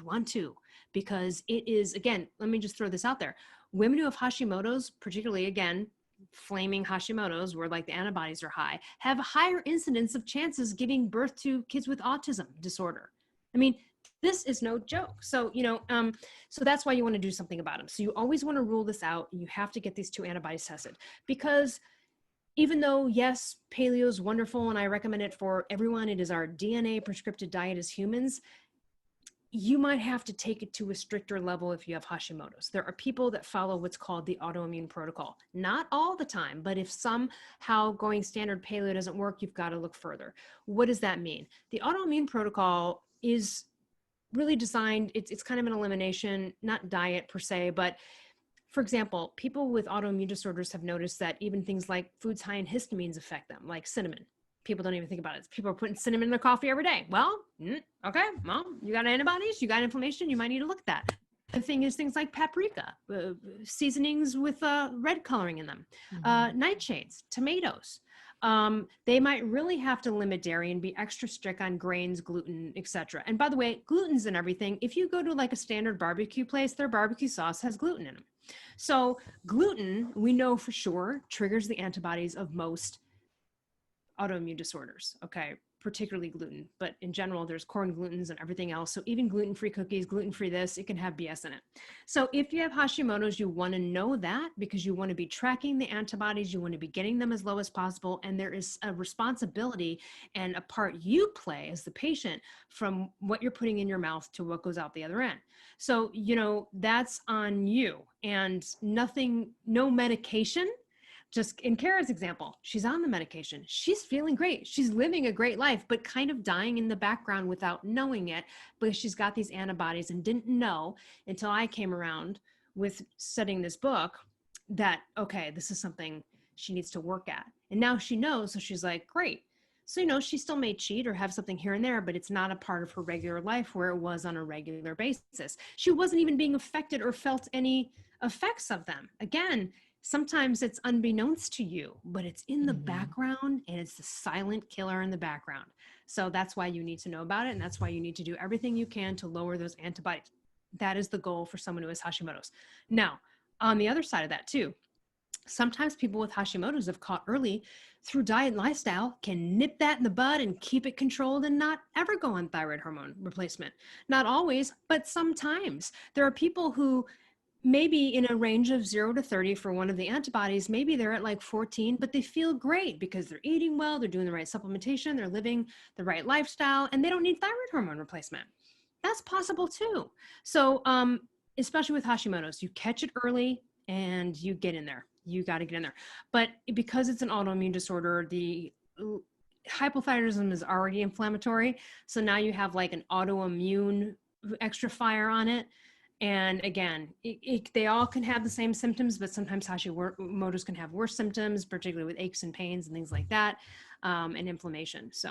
B: want to, because it is, again, let me just throw this out there. Women who have Hashimoto's, particularly, again, flaming Hashimoto's, where like the antibodies are high, have a higher incidence of chances giving birth to kids with autism disorder. I mean, this is no joke. So, you know, so that's why you want to do something about them. So you always want to rule this out. You have to get these 2 antibodies tested, because even though, yes, paleo is wonderful and I recommend it for everyone, it is our DNA prescriptive diet as humans, you might have to take it to a stricter level if you have Hashimoto's. There are people that follow what's called the autoimmune protocol. Not all the time, but if somehow going standard paleo doesn't work, you've got to look further. What does that mean? The autoimmune protocol is really designed, it's kind of an elimination, not diet per se, but for example, people with autoimmune disorders have noticed that even things like foods high in histamines affect them, like cinnamon. People don't even think about it. People are putting cinnamon in their coffee every day. Well, okay, well, you got antibodies, you got inflammation, you might need to look at that. The thing is things like paprika, seasonings with red coloring in them, nightshades, tomatoes. They might really have to limit dairy and be extra strict on grains, gluten, etc. And by the way, gluten's in everything. If you go to like a standard barbecue place, their barbecue sauce has gluten in them. So gluten, we know for sure, triggers the antibodies of most autoimmune disorders. Okay. particularly gluten, but in general, there's corn glutens and everything else. So even gluten-free cookies, gluten-free this, it can have BS in it. So if you have Hashimoto's, you want to know that because you want to be tracking the antibodies, you want to be getting them as low as possible. And there is a responsibility and a part you play as the patient from what you're putting in your mouth to what goes out the other end. So, that's on you, and no medication. Just in Kara's example, she's on the medication. She's feeling great. She's living a great life, but kind of dying in the background without knowing it because she's got these antibodies and didn't know until I came around with studying this book that, okay, this is something she needs to work at. And now she knows. So she's like, great. So, she still may cheat or have something here and there, but it's not a part of her regular life where it was on a regular basis. She wasn't even being affected or felt any effects of them. Again, sometimes it's unbeknownst to you, but it's in the background, and it's the silent killer in the background. So that's why you need to know about it. And that's why you need to do everything you can to lower those antibodies. That is the goal for someone who has Hashimoto's. Now, on the other side of that too, sometimes people with Hashimoto's, if caught early through diet and lifestyle, can nip that in the bud and keep it controlled and not ever go on thyroid hormone replacement. Not always, but sometimes. There are people who maybe in a range of 0 to 30 for one of the antibodies, maybe they're at like 14, but they feel great because they're eating well, they're doing the right supplementation, they're living the right lifestyle, and they don't need thyroid hormone replacement. That's possible too. So, especially with Hashimoto's, you catch it early and you get in there. You got to get in there. But because it's an autoimmune disorder, the hypothyroidism is already inflammatory. So now you have like an autoimmune extra fire on it. And again, they all can have the same symptoms, but sometimes Hashimoto's can have worse symptoms, particularly with aches and pains and things like that, and inflammation. So,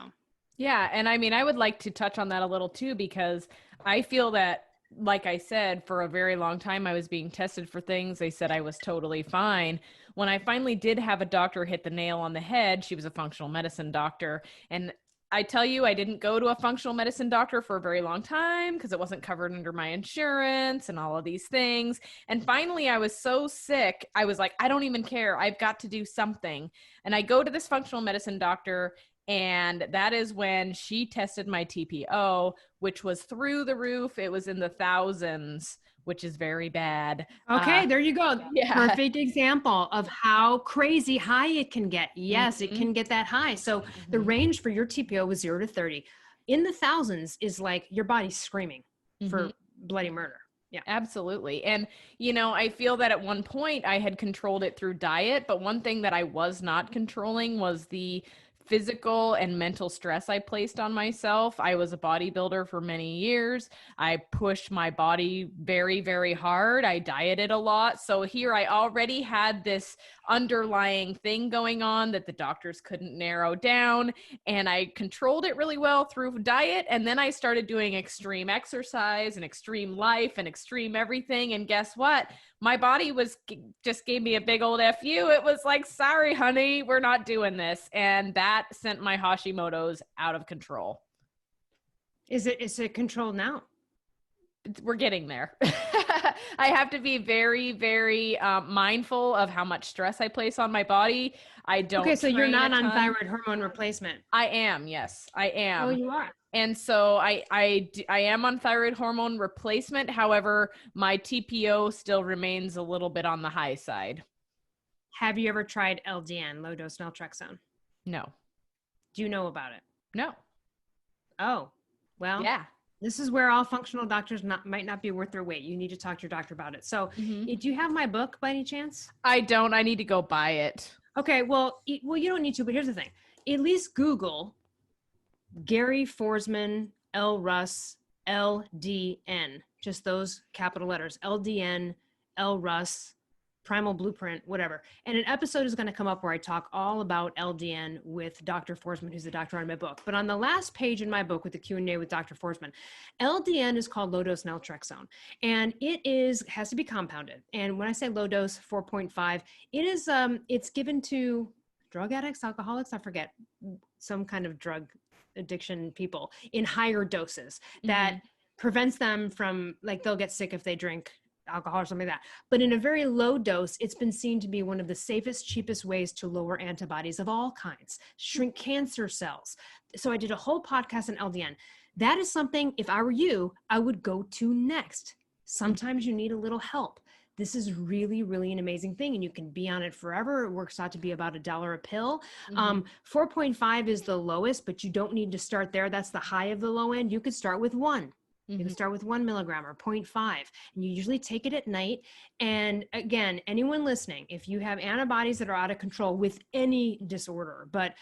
A: yeah. And I mean, I would like to touch on that a little too, because I feel that, like I said, for a very long time, I was being tested for things. They said I was totally fine. When I finally did have a doctor hit the nail on the head, she was a functional medicine doctor. And I tell you, I didn't go to a functional medicine doctor for a very long time because it wasn't covered under my insurance and all of these things. And finally, I was so sick, I was like, I don't even care. I've got to do something. And I go to this functional medicine doctor, and that is when she tested my TPO, which was through the roof. It was in the thousands, which is very bad.
B: okay, there you go.
A: Yeah.
B: Perfect example of how crazy high it can get. Yes, it can get that high. So the range for your TPO was 0 to 30. In the thousands is like your body's screaming for bloody murder. Yeah,
A: absolutely. And, I feel that at one point I had controlled it through diet, but one thing that I was not controlling was the physical and mental stress I placed on myself. I was a bodybuilder for many years. I pushed my body very, very hard. I dieted a lot. So here I already had this underlying thing going on that the doctors couldn't narrow down. And I controlled it really well through diet. And then I started doing extreme exercise and extreme life and extreme everything. And guess what? My body just gave me a big old FU. It was like, sorry, honey, we're not doing this. And that sent my Hashimoto's out of control.
B: Is it controlled now?
A: We're getting there. I have to be very, very mindful of how much stress I place on my body. I don't.
B: Okay, so you're not on thyroid hormone replacement.
A: I am. Yes, I am.
B: Oh, you are.
A: And so I am on thyroid hormone replacement. However, my TPO still remains a little bit on the high side.
B: Have you ever tried LDN, low dose naltrexone?
A: No.
B: Do you know about it?
A: No.
B: Oh, well,
A: yeah.
B: This is where all functional doctors might not be worth their weight. You need to talk to your doctor about it. So do you have my book by any chance?
A: I don't. I need to go buy it.
B: Okay. Well, you don't need to, but here's the thing. At least Google Gary Forsman, Elle Russ, LDN, just those capital letters, LDN, Elle Russ, Primal Blueprint, whatever. And an episode is going to come up where I talk all about LDN with Dr. Forsman, who's the doctor on my book. But on the last page in my book with the Q&A with Dr. Forsman, LDN is called low dose naltrexone, and has to be compounded. And when I say low dose, 4.5, it is it's given to drug addicts, alcoholics, I forget, some kind of drug addiction people in higher doses that prevents them from, like, they'll get sick if they drink alcohol or something like that. But in a very low dose, it's been seen to be one of the safest, cheapest ways to lower antibodies of all kinds, shrink cancer cells. So I did a whole podcast on LDN. That is something, if I were you, I would go to next. Sometimes you need a little help. This is really, really an amazing thing, and you can be on it forever. It works out to be about $1 a pill. 4.5 is the lowest, but you don't need to start there. That's the high of the low end. You could start with 1. You can start with 1 milligram or 0.5, and you usually take it at night. And again, anyone listening, if you have antibodies that are out of control with any disorder, but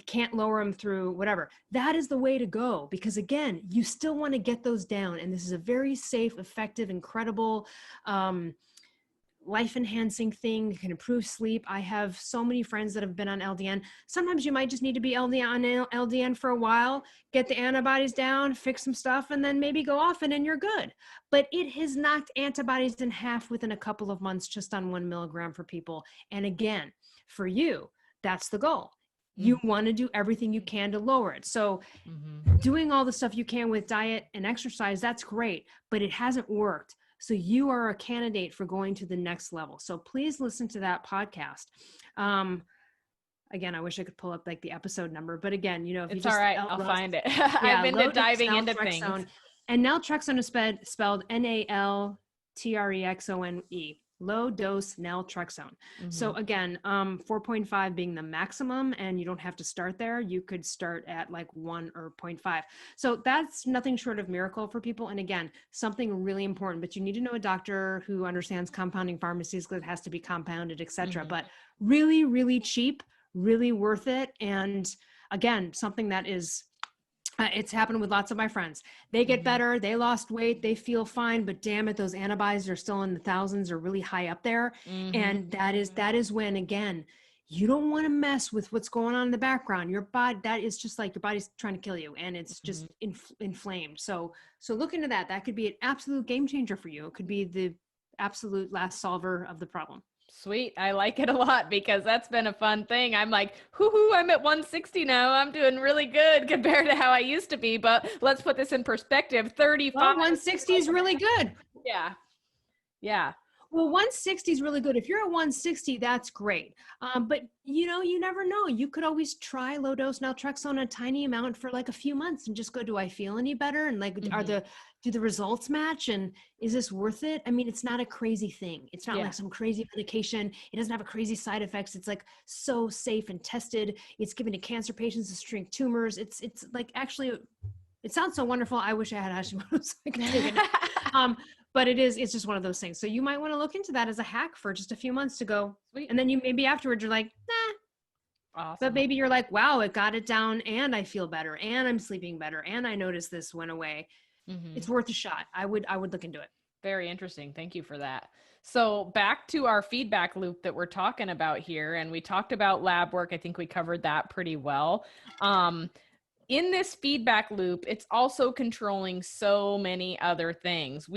B: can't lower them through whatever, that is the way to go, because again, you still want to get those down. And this is a very safe, effective, incredible, life-enhancing thing. It can improve sleep. I have so many friends that have been on LDN. Sometimes you might just need to be LDN for a while, get the antibodies down, fix some stuff, and then maybe go off and then you're good. But it has knocked antibodies in half within a couple of months just on 1 milligram for people. And again, for you, that's the goal. You want to do everything you can to lower it. So doing all the stuff you can with diet and exercise, that's great, but it hasn't worked. So you are a candidate for going to the next level. So please listen to that podcast. Again, I wish I could pull up like the episode number, but again, you know, if
A: it's
B: you just
A: all right, I'll find it. I've been diving into things.
B: And naltrexone is spelled Naltrexone. Low dose naltrexone. So again, 4.5 being the maximum, and you don't have to start there. You could start at like 1 or 0.5. So that's nothing short of miracle for people. And again, something really important, but you need to know a doctor who understands compounding pharmacies, because it has to be compounded, etc. But really, really cheap, really worth it. And again, something that is, it's happened with lots of my friends. They get better, they lost weight, they feel fine, but damn it, those antibodies are still in the thousands or really high up there. And that is when, again, you don't want to mess with what's going on in the background. Your body, that is just like your body's trying to kill you, and it's just inflamed. So look into that. That could be an absolute game changer for you. It could be the absolute last solver of the problem.
A: Sweet. I like it a lot, because that's been a fun thing. I'm like, hoo-hoo, I'm at 160 now. I'm doing really good compared to how I used to be. But let's put this in perspective. 35.
B: Well, 160 is really good.
A: Yeah. Yeah.
B: Well, 160 is really good. If you're at 160, that's great. But you know, you never know. You could always try low dose naltrexone, a tiny amount for like a few months, and just go, do I feel any better? And like, do the results match? And is this worth it? I mean, it's not a crazy thing. It's not like some crazy medication. It doesn't have a crazy side effects. It's like so safe and tested. It's given to cancer patients to shrink tumors. It's like, actually, it sounds so wonderful. I wish I had Hashimoto's so I could take it. But it's just one of those things. So you might want to look into that as a hack for just a few months to go. Sweet. And then you maybe afterwards you're like, nah. Awesome. But maybe you're like, wow, it got it down, and I feel better, and I'm sleeping better, and I noticed this went away. It's worth a shot. I would look into it.
A: Very interesting. Thank you for that. So back to our feedback loop that we're talking about here. And we talked about lab work. I think we covered that pretty well. In this feedback loop, it's also controlling so many other things.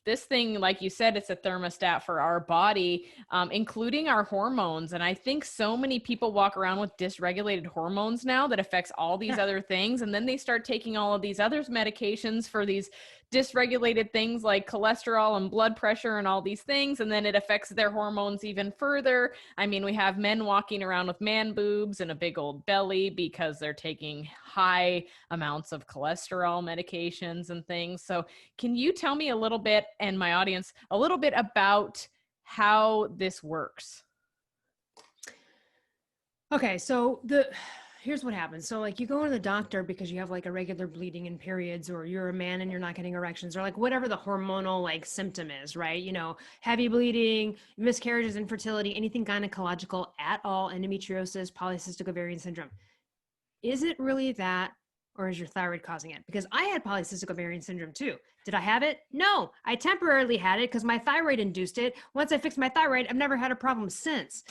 A: This thing, like you said, it's a thermostat for our body, including our hormones. And I think so many people walk around with dysregulated hormones now that affects all these other things. And then they start taking all of these other medications for these dysregulated things like cholesterol and blood pressure and all these things. And then it affects their hormones even further. I mean, we have men walking around with man boobs and a big old belly because they're taking high amounts of cholesterol medications and things. So can you tell me a little bit, and my audience, a little bit about how this works?
B: Okay. So here's what happens. So like you go to the doctor because you have like irregular bleeding in periods, or you're a man and you're not getting erections, or like whatever the hormonal like symptom is, right? You know, heavy bleeding, miscarriages, infertility, anything gynecological at all, endometriosis, polycystic ovarian syndrome. Is it really that, or is your thyroid causing it? Because I had polycystic ovarian syndrome too. Did I have it? No, I temporarily had it because my thyroid induced it. Once I fixed my thyroid, I've never had a problem since.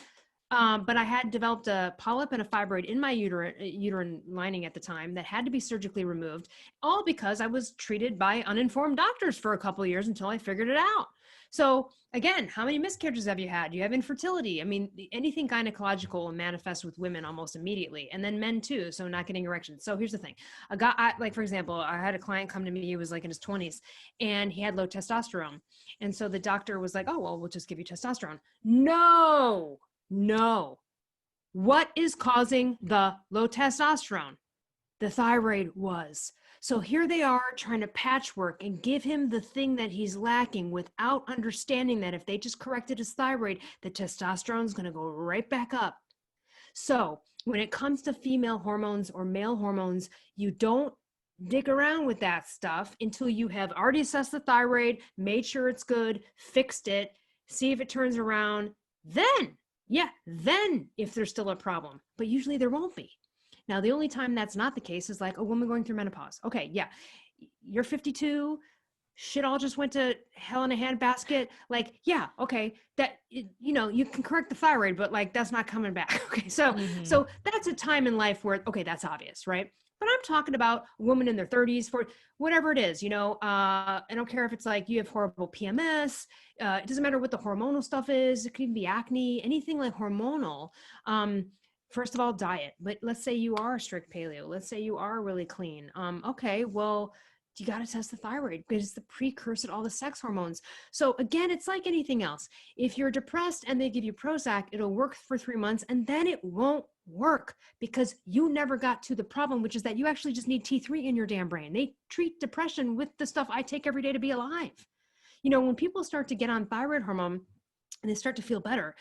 B: But I had developed a polyp and a fibroid in my uterine lining at the time that had to be surgically removed, all because I was treated by uninformed doctors for a couple of years until I figured it out. So again, how many miscarriages have you had? You have infertility. I mean, anything gynecological will manifest with women almost immediately, and then men too. So not getting erections. So here's the thing: a guy, like for example, I had a client come to me. He was like in his 20s, and he had low testosterone, and so the doctor was like, "Oh, well, we'll just give you testosterone." No, no. What is causing the low testosterone? The thyroid was. So here they are trying to patchwork and give him the thing that he's lacking without understanding that if they just corrected his thyroid, the testosterone is going to go right back up. So when it comes to female hormones or male hormones, you don't dig around with that stuff until you have already assessed the thyroid, made sure it's good, fixed it, see if it turns around. Then, yeah, then if there's still a problem, but usually there won't be. Now, the only time that's not the case is like a woman going through menopause. Okay, yeah, you're 52, shit all just went to hell in a handbasket. Like, yeah, okay, that, you know, you can correct the thyroid, but like that's not coming back. Okay, so that's a time in life where, okay, that's obvious, right? But I'm talking about a woman in their 30s, for whatever it is, you know, I don't care if it's like you have horrible PMS. It doesn't matter what the hormonal stuff is. It could even be acne, anything like hormonal. First of all, diet. But let's say you are strict paleo. Let's say you are really clean. Okay, well, you got to test the thyroid because it's the precursor to all the sex hormones. So again, it's like anything else. If you're depressed and they give you Prozac, it'll work for 3 months and then it won't work because you never got to the problem, which is that you actually just need T3 in your damn brain. They treat depression with the stuff I take every day to be alive. You know, when people start to get on thyroid hormone and they start to feel better,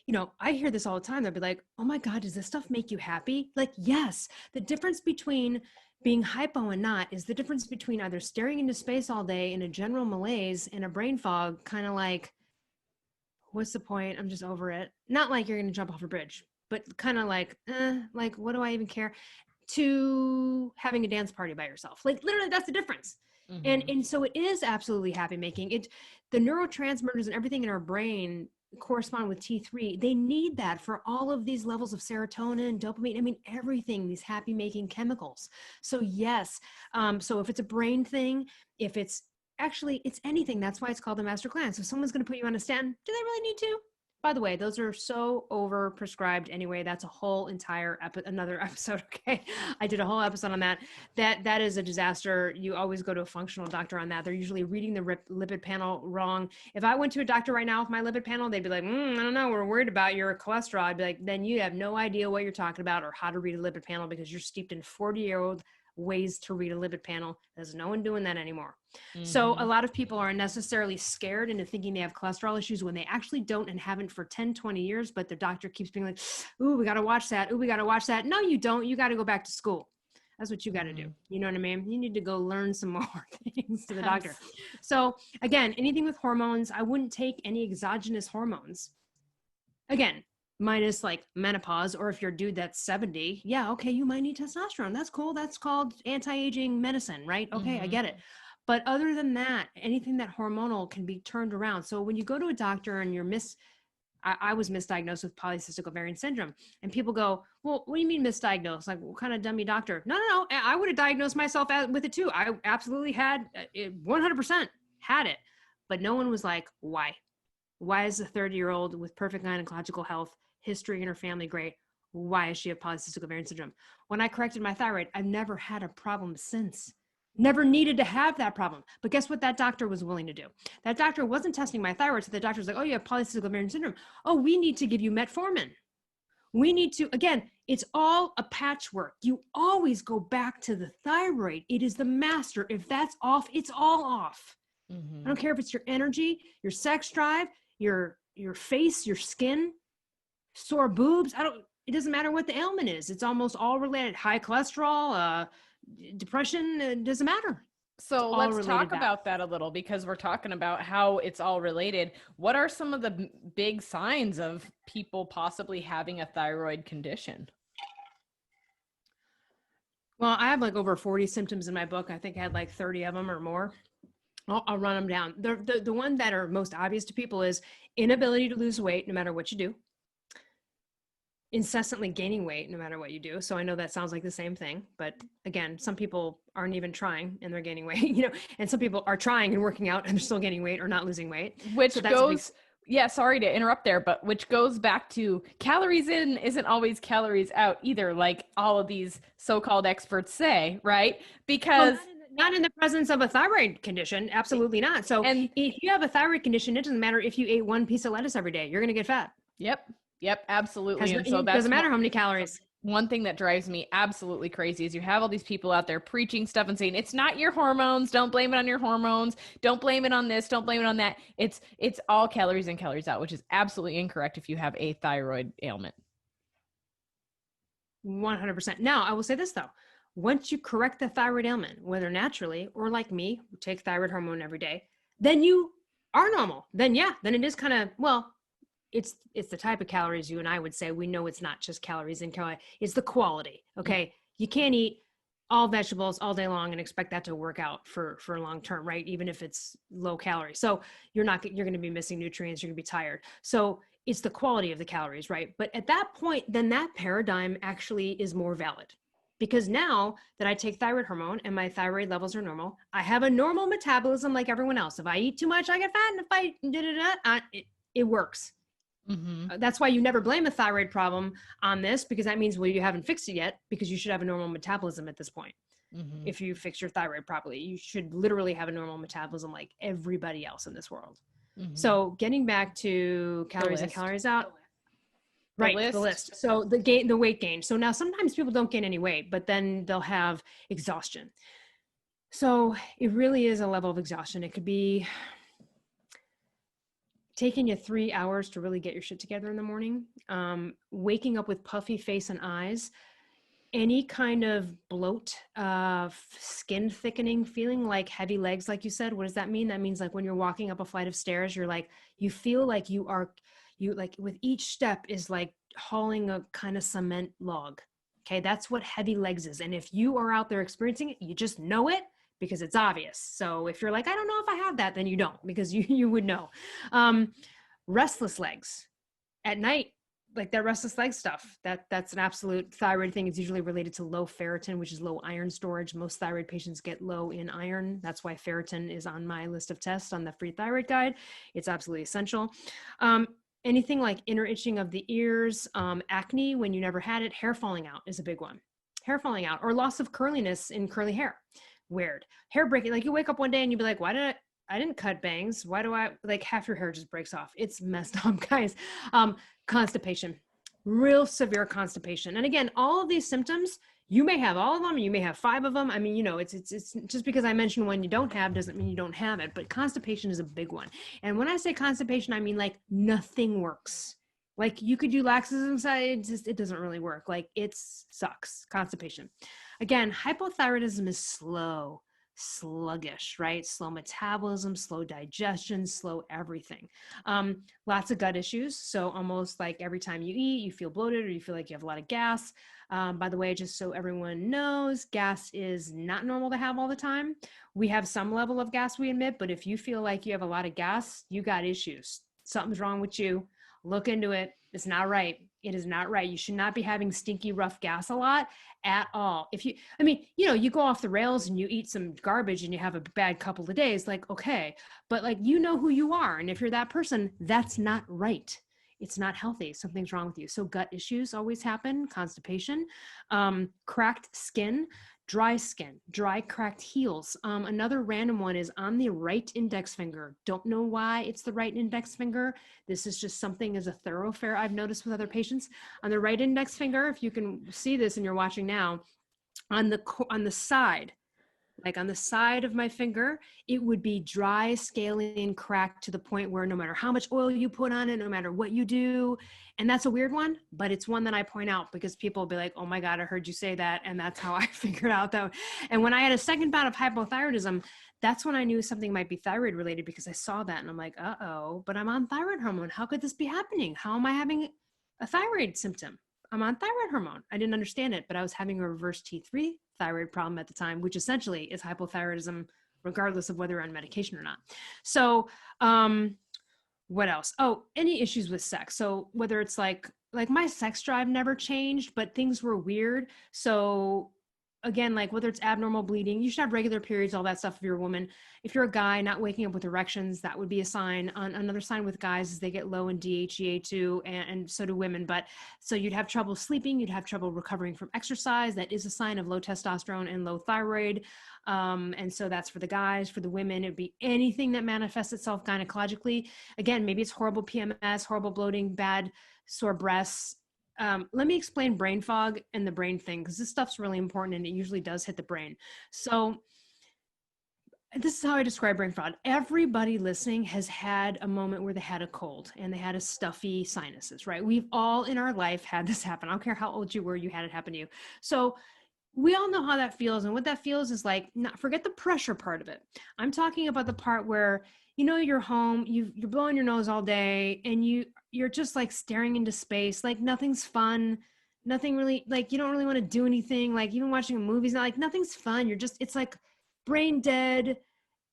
B: you know, I hear this all the time. They'll be like, oh my God, does this stuff make you happy? Like, yes. The difference between being hypo and not is the difference between either staring into space all day in a general malaise and a brain fog, kind of like, what's the point? I'm just over it. Not like you're going to jump off a bridge, but kind of like, what do I even care? To having a dance party by yourself. Like literally that's the difference. And so it is absolutely happy making. The neurotransmitters and everything in our brain correspond with T3. They need that for all of these levels of serotonin, dopamine, I mean, everything, these happy making chemicals. So yes. So if it's a brain thing, if it's actually, it's anything, that's why it's called a master plan. So if someone's going to put you on a stand, do they really need to? By the way, those are so over prescribed anyway. That's a whole entire another episode. Okay. I did a whole episode on that. That is a disaster. You always go to a functional doctor on that. They're usually reading the lipid panel wrong. If I went to a doctor right now with my lipid panel, they'd be like, I don't know. We're worried about your cholesterol. I'd be like, then you have no idea what you're talking about or how to read a lipid panel because you're steeped in 40-year-old ways to read a lipid panel. There's no one doing that anymore. So a lot of people are unnecessarily scared into thinking they have cholesterol issues when they actually don't and haven't for 10, 20 years, but their doctor keeps being like, ooh, we got to watch that. Ooh, we got to watch that. No, you don't. You got to go back to school. That's what you got to do. You know what I mean? You need to go learn some more things to the doctor. So again, anything with hormones, I wouldn't take any exogenous hormones. Again, minus like menopause, or if you're a dude that's 70, yeah, okay, you might need testosterone. That's cool. That's called anti-aging medicine, right? Okay, I get it. But other than that, anything that hormonal can be turned around. So when you go to a doctor and I was misdiagnosed with polycystic ovarian syndrome, and people go, well, what do you mean misdiagnosed? Like, what kind of dummy doctor? No. I would have diagnosed myself with it too. I absolutely had it, 100% had it, but no one was like, why? Why is a 30-year-old with perfect gynecological health, history in her family great? Why is she have polycystic ovarian syndrome? When I corrected my thyroid, I've never had a problem since. Never needed to have that problem. But guess what that doctor was willing to do? That doctor wasn't testing my thyroid. So the doctor was like, oh, you have polycystic ovarian syndrome. Oh, we need to give you metformin. We need to, again, it's all a patchwork. You always go back to the thyroid. It is the master. If that's off, it's all off. I don't care if it's your energy, your sex drive, your face, your skin, sore boobs. It doesn't matter what the ailment is. It's almost all related. High cholesterol, depression, it doesn't matter.
A: So let's talk about that a little, because we're talking about how it's all related. What are some of the big signs of people possibly having a thyroid condition?
B: Well, I have like over 40 symptoms in my book. I think I had like 30 of them or more. I'll run them down. The one that are most obvious to people is inability to lose weight no matter what you do. incessantly gaining weight no matter what you do. So I know that sounds like the same thing, but again, some people aren't even trying and they're gaining weight, and some people are trying and working out and they're still gaining weight or not losing weight. So
A: Which
B: that's a big,
A: goes, yeah, sorry to interrupt there, but which goes back to calories in isn't always calories out either, like all of these so-called experts say, right?
B: well,
A: Because,
B: not in the presence of a thyroid condition. Absolutely not. So
A: and
B: if you have a thyroid condition, it doesn't matter if you ate one piece of lettuce every day, you're going to get fat.
A: yep, yep, absolutely. And so
B: It
A: that's
B: doesn't matter how many calories.
A: one thing that drives me absolutely crazy is you have all these people out there preaching stuff and saying it's not your hormones, don't blame it on your hormones, don't blame it on this, don't blame it on that. It's all calories in, calories out, which is absolutely incorrect if you have a thyroid ailment.
B: 100%. Now, I will say this though. Once you correct the thyroid ailment, whether naturally or like me, take thyroid hormone every day, then you are normal. Then yeah, then it is kind of, well, it's the type of calories you and I would say. We know it's not just calories and calories, it's the quality. Okay. You can't eat all vegetables all day long and expect that to work out for long term, right? Even if it's low calorie. So you're going to be missing nutrients, you're going to be tired. So it's the quality of the calories, right? But at that point, then that paradigm actually is more valid. Because now that I take thyroid hormone and my thyroid levels are normal, I have a normal metabolism like everyone else. If I eat too much, I get fat. And if it works.
A: Mm-hmm.
B: That's why you never blame a thyroid problem on this, because that means, well, you haven't fixed it yet, because you should have a normal metabolism at this point.
A: Mm-hmm.
B: If you fix your thyroid properly, you should literally have a normal metabolism like everybody else in this world. Mm-hmm. So getting back to calories in, calories out, right? The list. So the weight gain. So now sometimes people don't gain any weight, but then they'll have exhaustion. So it really is a level of exhaustion. It could be taking you 3 hours to really get your shit together in the morning, waking up with puffy face and eyes, any kind of bloat, skin thickening, feeling like heavy legs, like you said. What does that mean? That means like when you're walking up a flight of stairs, you feel like you like with each step is like hauling a kind of cement log. Okay, that's what heavy legs is. And if you are out there experiencing it, you just know it, because it's obvious. So if you're like, I don't know if I have that, then you don't, because you would know. Restless legs at night, like that restless leg stuff, that's an absolute thyroid thing. It's usually related to low ferritin, which is low iron storage. Most thyroid patients get low in iron. That's why ferritin is on my list of tests on the free thyroid guide. It's absolutely essential. Anything like inner itching of the ears, acne when you never had it, hair falling out is a big one. Hair falling out, or loss of curliness in curly hair. Weird. Hair breaking. Like you wake up one day and you'd be like, I didn't cut bangs. Why do I, like, half your hair just breaks off? It's messed up, guys. Constipation, real severe constipation. And again, all of these symptoms, you may have all of them, you may have 5 of them. I mean, it's just because I mentioned one you don't have doesn't mean you don't have it, but constipation is a big one. And when I say constipation, I mean like nothing works. Like you could do laxatives, it doesn't really work. Like it sucks. Constipation. Again, hypothyroidism is slow, sluggish, right? Slow metabolism, slow digestion, slow everything. Lots of gut issues. So almost like every time you eat, you feel bloated or you feel like you have a lot of gas. By the way, just so everyone knows, gas is not normal to have all the time. We have some level of gas we admit, but if you feel like you have a lot of gas, you got issues. Something's wrong with you. Look into it. It's not right. It is not right. You should not be having stinky, rough gas a lot at all. You go off the rails and you eat some garbage and you have a bad couple of days, like, okay, but like, you know who you are. And if you're that person, that's not right. It's not healthy. Something's wrong with you. So gut issues always happen, constipation, cracked skin, dry cracked heels. Another random one is on the right index finger. Don't know why it's the right index finger. This is just something as a thoroughfare I've noticed with other patients. On the right index finger, if you can see this and you're watching now, on the side, like on the side of my finger, it would be dry, scaly, and cracked to the point where no matter how much oil you put on it, no matter what you do, and that's a weird one, but it's one that I point out because people will be like, oh my God, I heard you say that. And that's how I figured out that. And when I had a second bout of hypothyroidism, that's when I knew something might be thyroid related, because I saw that and I'm like, uh-oh, but I'm on thyroid hormone. How could this be happening? How am I having a thyroid symptom? I'm on thyroid hormone. I didn't understand it, but I was having a reverse T3 thyroid problem at the time, which essentially is hypothyroidism, regardless of whether you're on medication or not. So What else? Oh, any issues with sex. So whether it's like my sex drive never changed, but things were weird. So again, like whether it's abnormal bleeding, you should have regular periods, all that stuff if you're a woman. If you're a guy not waking up with erections, that would be a sign. Another sign with guys is they get low in DHEA too, and so do women. But so you'd have trouble sleeping, you'd have trouble recovering from exercise. That is a sign of low testosterone and low thyroid. And so that's for the guys. For the women, it'd be anything that manifests itself gynecologically. Again, maybe it's horrible PMS, horrible bloating, bad sore breasts. Let me explain brain fog and the brain thing, because this stuff's really important and it usually does hit the brain. So this is how I describe brain fog. Everybody listening has had a moment where they had a cold and they had a stuffy sinuses, right? We've all in our life had this happen. I don't care how old you were, you had it happen to you. So we all know how that feels. And what that feels is like, not forget the pressure part of it. I'm talking about the part where, you know, you're home, you're blowing your nose all day and you're just like staring into space. Like nothing's fun. Nothing really, like you don't really want to do anything. Like even watching a movie is not like nothing's fun. You're just, it's like brain dead,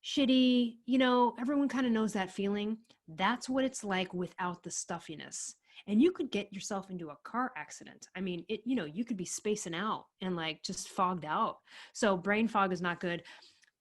B: shitty, you know, everyone kind of knows that feeling. That's what it's like without the stuffiness. And you could get yourself into a car accident. I mean, it, you know, you could be spacing out and like just fogged out. So brain fog is not good.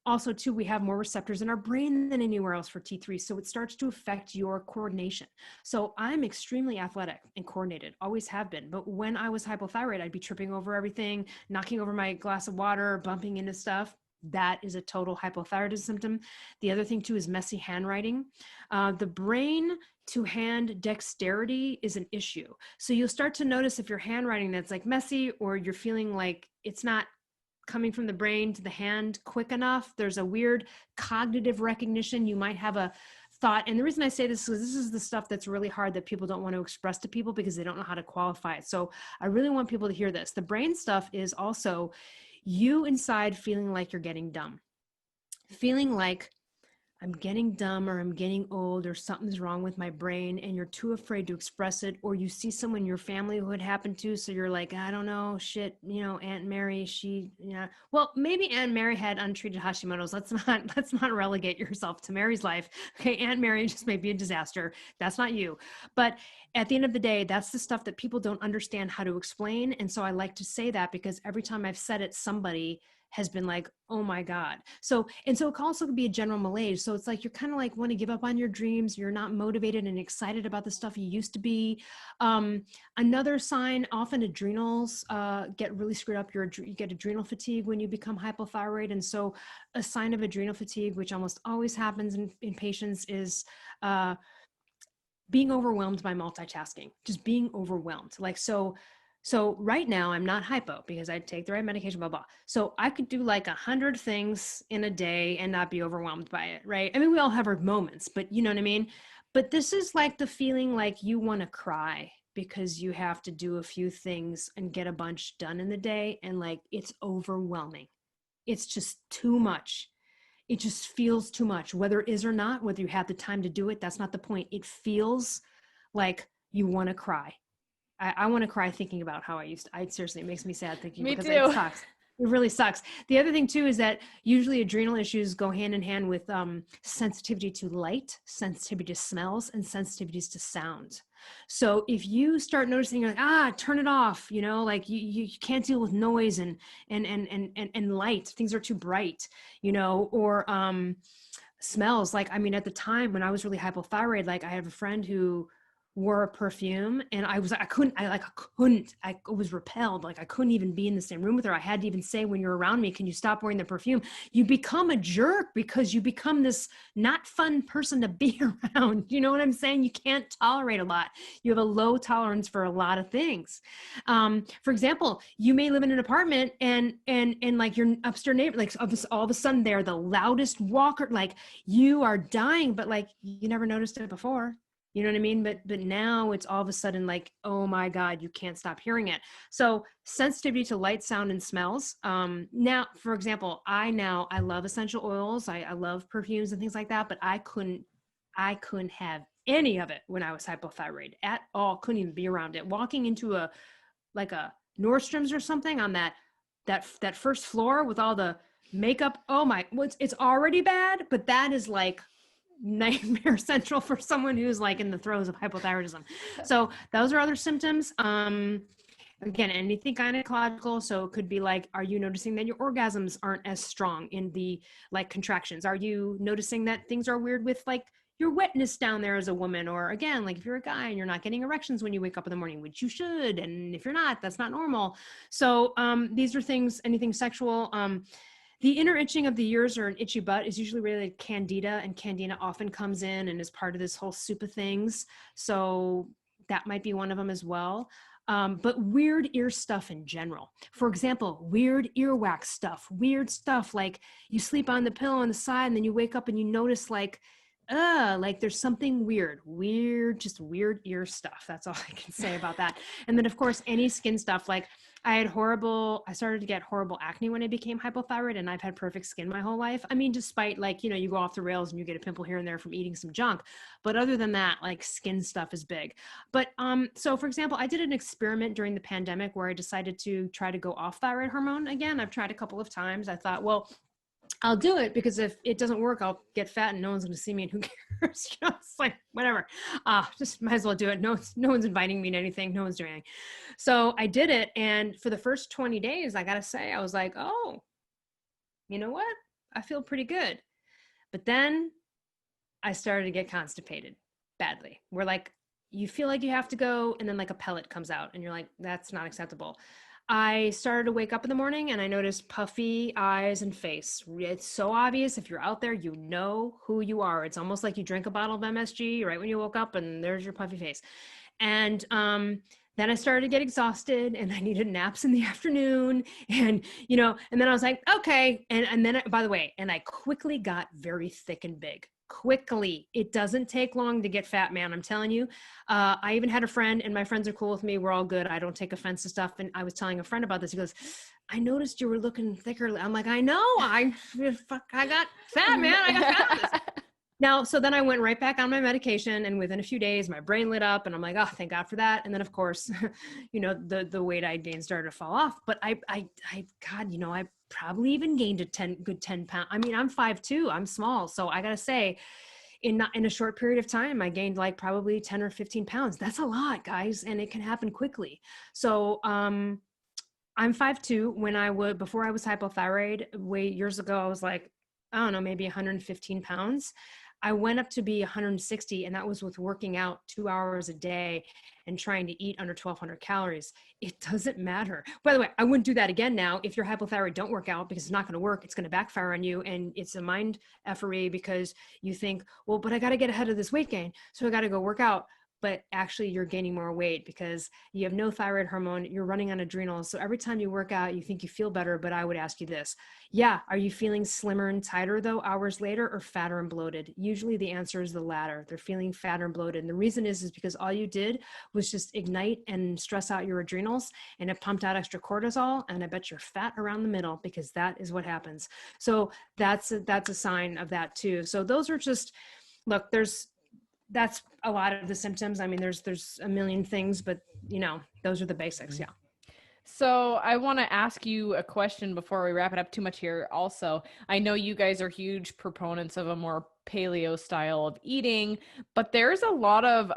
B: Also, too, we have more receptors in our brain than anywhere else for T3. So it starts to affect your coordination. So I'm extremely athletic and coordinated, always have been. But when I was hypothyroid, I'd be tripping over everything, knocking over my glass of water, bumping into stuff. That is a total hypothyroidism symptom. The other thing, too, is messy handwriting. The brain to hand dexterity is an issue. So you'll start to notice if your handwriting that's like messy or you're feeling like it's not coming from the brain to the hand quick enough. There's a weird cognitive recognition. You might have a thought. And the reason I say this is this is the stuff that's really hard that people don't want to express to people because they don't know how to qualify it. So I really want people to hear this. The brain stuff is also you inside feeling like you're getting dumb, feeling like I'm getting dumb or I'm getting old or something's wrong with my brain and you're too afraid to express it, or you see someone in your family who it happened to. So you're like, I don't know, shit, you know, Aunt Mary, she, yeah, well, maybe Aunt Mary had untreated Hashimoto's. Let's not relegate yourself to Mary's life. Okay. Aunt Mary just may be a disaster. That's not you. But at the end of the day, that's the stuff that people don't understand how to explain. And so I like to say that because every time I've said it, somebody has been like, oh my God. So it can also be a general malaise. So it's like, you're kind of like want to give up on your dreams. You're not motivated and excited about the stuff you used to be. Another sign, often adrenals get really screwed up. You get adrenal fatigue when you become hypothyroid. And so a sign of adrenal fatigue, which almost always happens in patients, is being overwhelmed by multitasking, just being overwhelmed. Like, so right now I'm not hypo because I take the right medication, blah, blah. So I could do like 100 things in a day and not be overwhelmed by it, right? I mean, we all have our moments, but you know what I mean? But this is like the feeling like you want to cry because you have to do a few things and get a bunch done in the day. And like, it's overwhelming. It's just too much. It just feels too much, whether it is or not, whether you have the time to do it. That's not the point. It feels like you want to cry. I want to cry thinking about how I seriously, it makes me sad thinking
A: Me
B: because
A: too.
B: it sucks. It really sucks. The other thing too is that usually adrenal issues go hand in hand with sensitivity to light, sensitivity to smells, and sensitivities to sound. So if you start noticing you're like, turn it off, you know, like you can't deal with noise and light, things are too bright, you know, or smells. Like, I mean, at the time when I was really hypothyroid, like I have a friend who wore a perfume and I was repelled. Like I couldn't even be in the same room with her. I had to even say, when you're around me, can you stop wearing the perfume? You become a jerk because you become this not fun person to be around. You know what I'm saying? You can't tolerate a lot. You have a low tolerance for a lot of things. For example, you may live in an apartment and like your upstairs neighbor, like all of a sudden they're the loudest walker, like you are dying, but like you never noticed it before. You know what I mean? But now it's all of a sudden like, oh my God, you can't stop hearing it. So sensitivity to light, sound, and smells. Now, for example, I love essential oils. I love perfumes and things like that, but I couldn't have any of it when I was hypothyroid at all. Couldn't even be around it. Walking into a Nordstrom's or something on that first floor with all the makeup. Oh my, it's already bad, but that is like nightmare central for someone who's like in the throes of hypothyroidism. So those are other symptoms. Again, anything gynecological. So it could be like, are you noticing that your orgasms aren't as strong in the like contractions? Are you noticing that things are weird with like your wetness down there as a woman? Or again, like if you're a guy and you're not getting erections when you wake up in the morning, which you should. And if you're not, that's not normal. So these are things, anything sexual. The inner itching of the ears or an itchy butt is usually related to candida, and candida often comes in and is part of this whole soup of things. So that might be one of them as well. But weird ear stuff in general. For example, weird earwax stuff, weird stuff like you sleep on the pillow on the side and then you wake up and you notice like there's something weird, just weird ear stuff. That's all I can say about that. And then of course, any skin stuff, like I started to get horrible acne when I became hypothyroid, and I've had perfect skin my whole life. I mean, despite like, you go off the rails and you get a pimple here and there from eating some junk. But other than that, like skin stuff is big. But so for example, I did an experiment during the pandemic where I decided to try to go off thyroid hormone again. I've tried a couple of times. I thought, well, I'll do it because if it doesn't work, I'll get fat and no one's going to see me and who cares? It's like, whatever. Just might as well do it. No one's inviting me to anything. No one's doing anything. So I did it. And for the first 20 days, I got to say, I was like, oh, you know what? I feel pretty good. But then I started to get constipated badly. Where like, you feel like you have to go and then like a pellet comes out and you're like, that's not acceptable. I started to wake up in the morning and I noticed puffy eyes and face. It's so obvious. If you're out there, you know who you are. It's almost like you drink a bottle of MSG right when you woke up and there's your puffy face. And then I started to get exhausted and I needed naps in the afternoon. And, and then I was like, okay. And then, by the way, and I quickly got very thick and big. Quickly. It doesn't take long to get fat, man. I'm telling you. I even had a friend, and my friends are cool with me. We're all good. I don't take offense to stuff. And I was telling a friend about this. He goes, I noticed you were looking thicker. I'm like, I know. I got fat, man. I got fat on this. Now, so then I went right back on my medication, and within a few days, my brain lit up, and I'm like, oh, thank God for that. And then, of course, the weight I gained started to fall off. But I probably even gained a good 10 pounds. I mean, I'm 5'2", I'm small. So I got to say, in a short period of time, I gained like probably 10 or 15 pounds. That's a lot, guys. And it can happen quickly. So, I'm 5'2". Before I was hypothyroid years ago, I was like, I don't know, maybe 115 pounds. I went up to be 160, and that was with working out 2 hours a day and trying to eat under 1,200 calories. It doesn't matter. By the way, I wouldn't do that again now. If you're hypothyroid, don't work out because it's not going to work. It's going to backfire on you. And it's a mind effery because you think, well, but I got to get ahead of this weight gain. So I got to go work out. But actually you're gaining more weight because you have no thyroid hormone, you're running on adrenals. So every time you work out, you think you feel better. But I would ask you this. Yeah. Are you feeling slimmer and tighter though, hours later, or fatter and bloated? Usually the answer is the latter. They're feeling fatter and bloated. And the reason is because all you did was just ignite and stress out your adrenals, and it pumped out extra cortisol. And I bet you're fat around the middle because that is what happens. So that's a sign of that too. So those are just, look, that's a lot of the symptoms. I mean, there's a million things, but those are the basics. Yeah.
A: So I want to ask you a question before we wrap it up too much here. Also, I know you guys are huge proponents of a more paleo style of eating, but there's a lot of,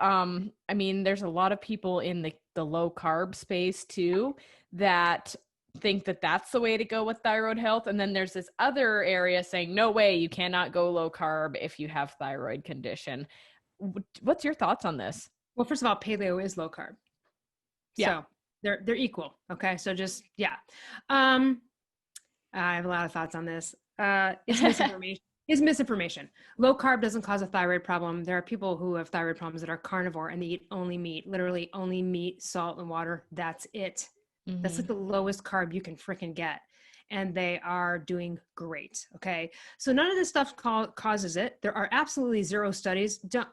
A: there's a lot of people in the low carb space too, that think that that's the way to go with thyroid health. And then there's this other area saying, no way, you cannot go low carb if you have thyroid condition. What's your thoughts on this?
B: Well, first of all, paleo is low carb. Yeah. So they're equal. Okay. So just, yeah. I have a lot of thoughts on this. It's misinformation. It's misinformation. Low carb doesn't cause a thyroid problem. There are people who have thyroid problems that are carnivore and they eat only meat, literally only meat, salt, and water. That's it. Mm-hmm. That's like the lowest carb you can freaking get. And they are doing great. Okay. So none of this stuff causes it. There are absolutely zero studies. Don't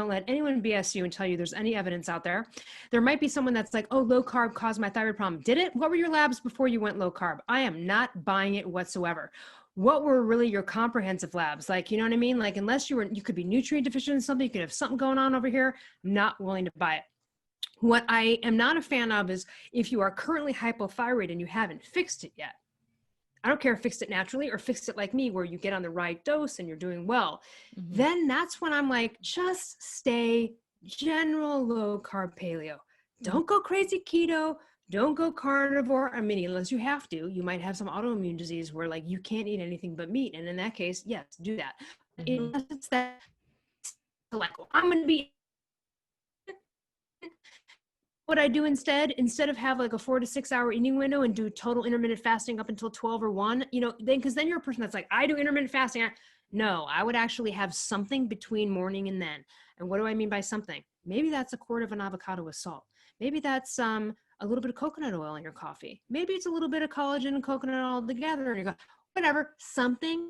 B: let anyone BS you and tell you there's any evidence out there. There might be someone that's like, oh, low carb caused my thyroid problem. Did it? What were your labs before you went low carb? I am not buying it whatsoever. What were really your comprehensive labs? Like, you know what I mean? Like, unless you could be nutrient deficient in something, you could have something going on over here. I'm not willing to buy it. What I am not a fan of is if you are currently hypothyroid and you haven't fixed it yet. I don't care if fixed it naturally or fixed it like me, where you get on the right dose and you're doing well.
A: Mm-hmm.
B: Then that's when I'm like, just stay general low carb paleo.
A: Mm-hmm.
B: Don't go crazy keto. Don't go carnivore. I mean, unless you have to, you might have some autoimmune disease where like you can't eat anything but meat. And in that case, yes, do that.
A: Mm-hmm.
B: Unless it's that, like, well, I'm going to be, what I do instead of have like a 4 to 6 hour eating window and do total intermittent fasting up until 12 or 1, then, because then you're a person that's like, I do intermittent fasting. No, I would actually have something between morning and then. And what do I mean by something? Maybe that's a quart of an avocado with salt. Maybe that's a little bit of coconut oil in your coffee. Maybe it's a little bit of collagen and coconut all together in your coffee. Whatever, something.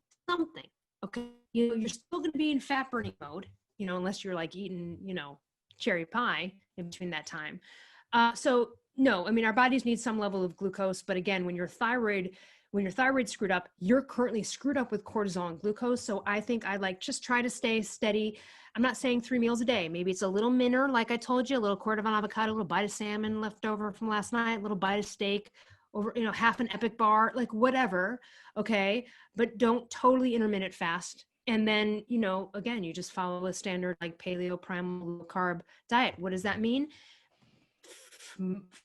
B: Okay, you're still going to be in fat burning mode, unless you're like eating, cherry pie in between that time. So no, I mean, our bodies need some level of glucose, but again, when your thyroid's screwed up, you're currently screwed up with cortisol and glucose. So I think I like just try to stay steady. I'm not saying 3 meals a day. Maybe it's a little minor, like I told you, a little quart of an avocado, a little bite of salmon left over from last night, a little bite of steak, over, half an Epic bar, like whatever. Okay. But don't totally intermittent fast. And then, again, you just follow a standard like paleo, primal, low carb diet. What does that mean?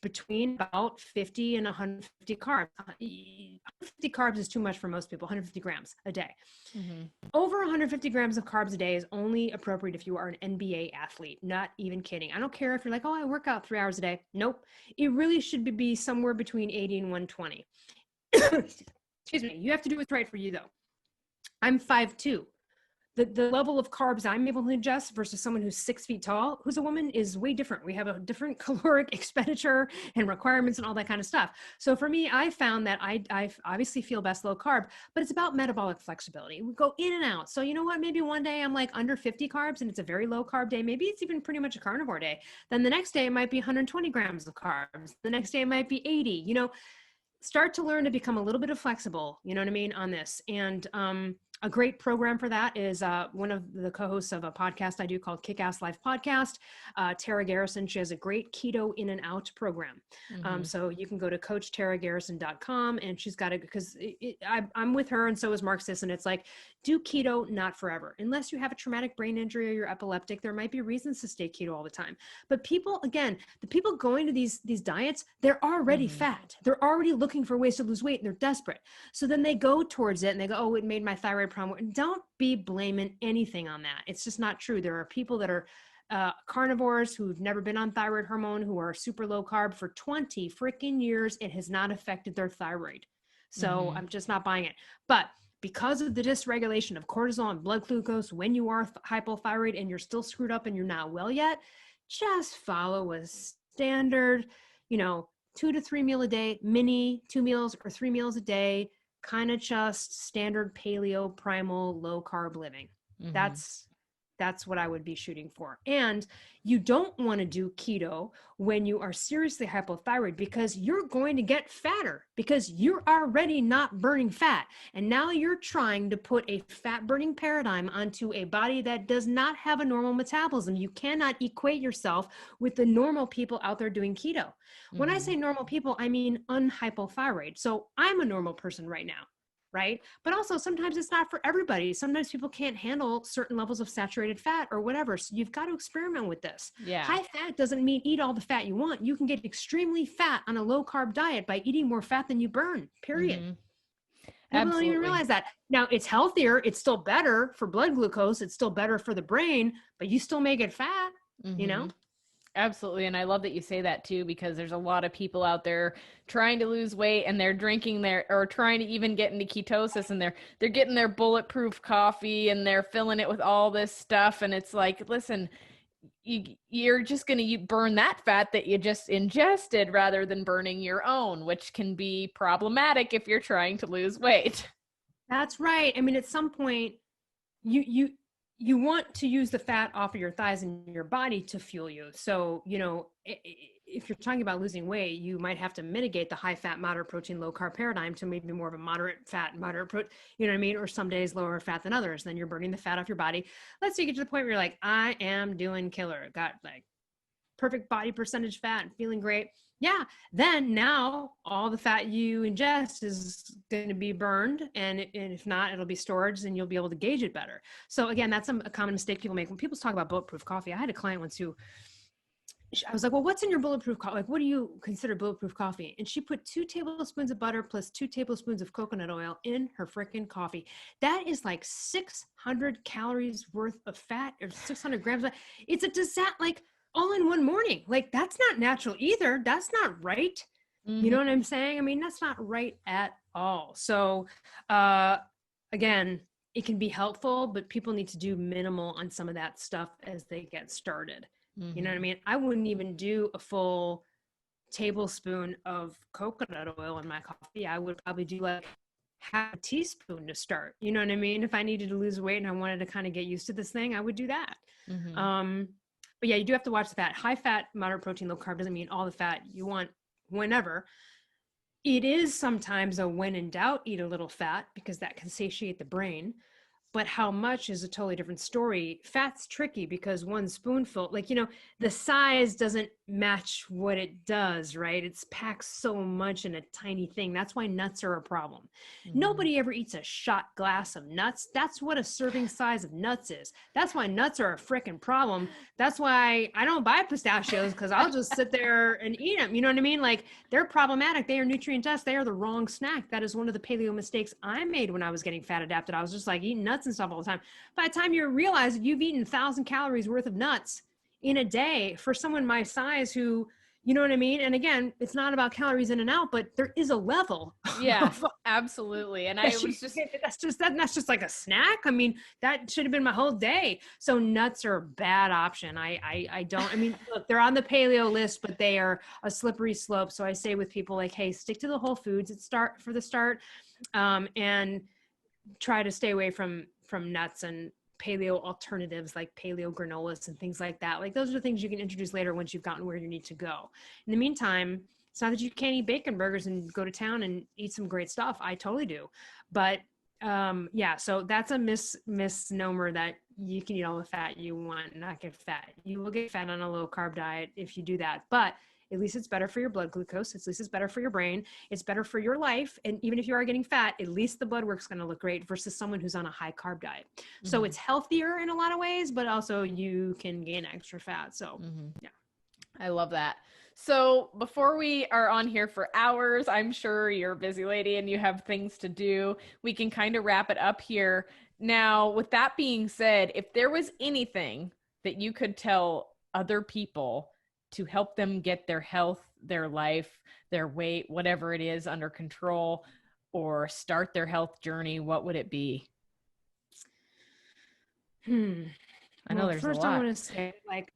B: Between about 50 and 150 carbs. 150 carbs is too much for most people, 150 grams a day.
A: Mm-hmm.
B: Over 150 grams of carbs a day is only appropriate if you are an NBA athlete. Not even kidding. I don't care if you're like, oh, I work out 3 hours a day. Nope. It really should be somewhere between 80 and 120. Excuse me. You have to do what's right for you, though. I'm 5'2". The level of carbs I'm able to ingest versus someone who's 6 feet tall, who's a woman, is way different. We have a different caloric expenditure and requirements and all that kind of stuff. So for me, I found that I obviously feel best low carb, but it's about metabolic flexibility. We go in and out. So you know what? Maybe one day I'm like under 50 carbs and it's a very low carb day. Maybe it's even pretty much a carnivore day. Then the next day it might be 120 grams of carbs. The next day it might be 80. Start to learn to become a little bit of flexible, you know what I mean, on this. And a great program for that is one of the co-hosts of a podcast I do called Kick-Ass Life Podcast, Tara Garrison. She has a great keto in and out program.
A: Mm-hmm.
B: So you can go to coachtaragarrison.com, and she's got it, because I'm with her, and so is Mark Sisson. It's like, do keto, not forever. Unless you have a traumatic brain injury or you're epileptic, there might be reasons to stay keto all the time. But people, again, the people going to these diets, they're already
A: Mm-hmm.
B: fat. They're already looking for ways to lose weight, and they're desperate. So then they go towards it and they go, oh, it made my thyroid problem. Don't be blaming anything on that. It's just not true. There are people that are carnivores who've never been on thyroid hormone, who are super low carb for 20 freaking years. It has not affected their thyroid. So
A: Mm-hmm.
B: I'm just not buying it. But because of the dysregulation of cortisol and blood glucose, when you are hypothyroid and you're still screwed up and you're not well yet, just follow a standard, 2 to 3 meal a day, mini 2 meals or 3 meals a day, kind of just standard paleo, primal, low carb living.
A: Mm-hmm.
B: That's what I would be shooting for. And you don't want to do keto when you are seriously hypothyroid, because you're going to get fatter because you're already not burning fat. And now you're trying to put a fat burning paradigm onto a body that does not have a normal metabolism. You cannot equate yourself with the normal people out there doing keto. When I
A: Mm-hmm.
B: say normal people, I mean unhypothyroid. So I'm a normal person right now. Right. But also sometimes it's not for everybody. Sometimes people can't handle certain levels of saturated fat or whatever. So you've got to experiment with this.
A: Yeah.
B: High fat doesn't mean eat all the fat you want. You can get extremely fat on a low carb diet by eating more fat than you burn, period.
A: Mm-hmm.
B: People don't even
A: Absolutely.
B: realize that. Now, it's healthier. It's still better for blood glucose. It's still better for the brain, but you still may get fat,
A: Mm-hmm. Absolutely. And I love that you say that too, because there's a lot of people out there trying to lose weight and they're drinking or trying to even get into ketosis, and they're getting their bulletproof coffee and they're filling it with all this stuff. And it's like, listen, you're just going to burn that fat that you just ingested rather than burning your own, which can be problematic if you're trying to lose weight.
B: That's right. I mean, at some point, you want to use the fat off of your thighs and your body to fuel you. So, if you're talking about losing weight, you might have to mitigate the high fat, moderate protein, low carb paradigm to maybe more of a moderate fat, moderate protein, you know what I mean? Or some days lower fat than others. Then you're burning the fat off your body. Let's say you get to the point where you're like, I am doing killer. Got like perfect body percentage fat and feeling great. Yeah. Then now all the fat you ingest is going to be burned. And if not, it'll be storage and you'll be able to gauge it better. So again, that's a common mistake people make when people talk about bulletproof coffee. I had a client once who, I was like, well, what's in your bulletproof coffee? Like, what do you consider bulletproof coffee? And she put 2 tablespoons of butter plus 2 tablespoons of coconut oil in her freaking coffee. That is like 600 calories worth of fat, or 600 grams. It's a disaster, like all in one morning. Like, that's not natural either. That's not right. You know what I'm saying? I mean, that's not right at all. So, again, it can be helpful, but people need to do minimal on some of that stuff as they get started. You know what I mean? I wouldn't even do a full tablespoon of coconut oil in my coffee. I would probably do like half a teaspoon to start. You know what I mean? If I needed to lose weight and I wanted to kind of get used to this thing, I would do that. But yeah, you do have to watch the fat. High fat, moderate protein, low carb doesn't mean all the fat you want whenever. It is sometimes a when in doubt, eat a little fat, because that can satiate the brain. But how much is a totally different story. Fat's tricky because one spoonful, like, you know, the size doesn't match what it does, right? It's packed so much in a tiny thing. That's why nuts are a problem. Nobody ever eats a shot glass of nuts. That's what a serving size of nuts is. That's why nuts are a freaking problem. That's why I don't buy pistachios, because I'll just sit there and eat them. You know what I mean? Like, they're problematic. They are nutrient dense. They are the wrong snack. That is one of the paleo mistakes I made when I was getting fat adapted. I was just like eating nuts and stuff all the time. By the time you realize that you've eaten 1,000 calories worth of nuts in a day for someone my size who, you know what I mean? And again, it's not about calories in and out, but there is a level.
A: Yeah, absolutely. And that's
B: just like a snack. I mean, that should have been my whole day. So nuts are a bad option. I mean, look, they're on the paleo list, but they are a slippery slope. So I say with people like, hey, stick to the whole foods for the start, and try to stay away from nuts and paleo alternatives like paleo granolas and things like that. Like, those are the things you can introduce later once you've gotten where you need to go. In the meantime, it's not that you can't eat bacon burgers and go to town and eat some great stuff. I totally do. But yeah, so that's a misnomer that you can eat all the fat you want and not get fat. You will get fat on a low carb diet if you do that. But at least it's better for your blood glucose. At least it's better for your brain. It's better for your life. And even if you are getting fat, at least the blood work's going to look great versus someone who's on a high carb diet. So it's healthier in a lot of ways, but also you can gain extra fat. So yeah.
A: I love that. So before we are on here for hours, I'm sure you're a busy lady and you have things to do. We can kind of wrap it up here. Now, with that being said, if there was anything that you could tell other people to help them get their health, their life, their weight, whatever it is, under control, or start their health journey, what would it be? I know there's
B: first
A: a lot.
B: I want to say, like,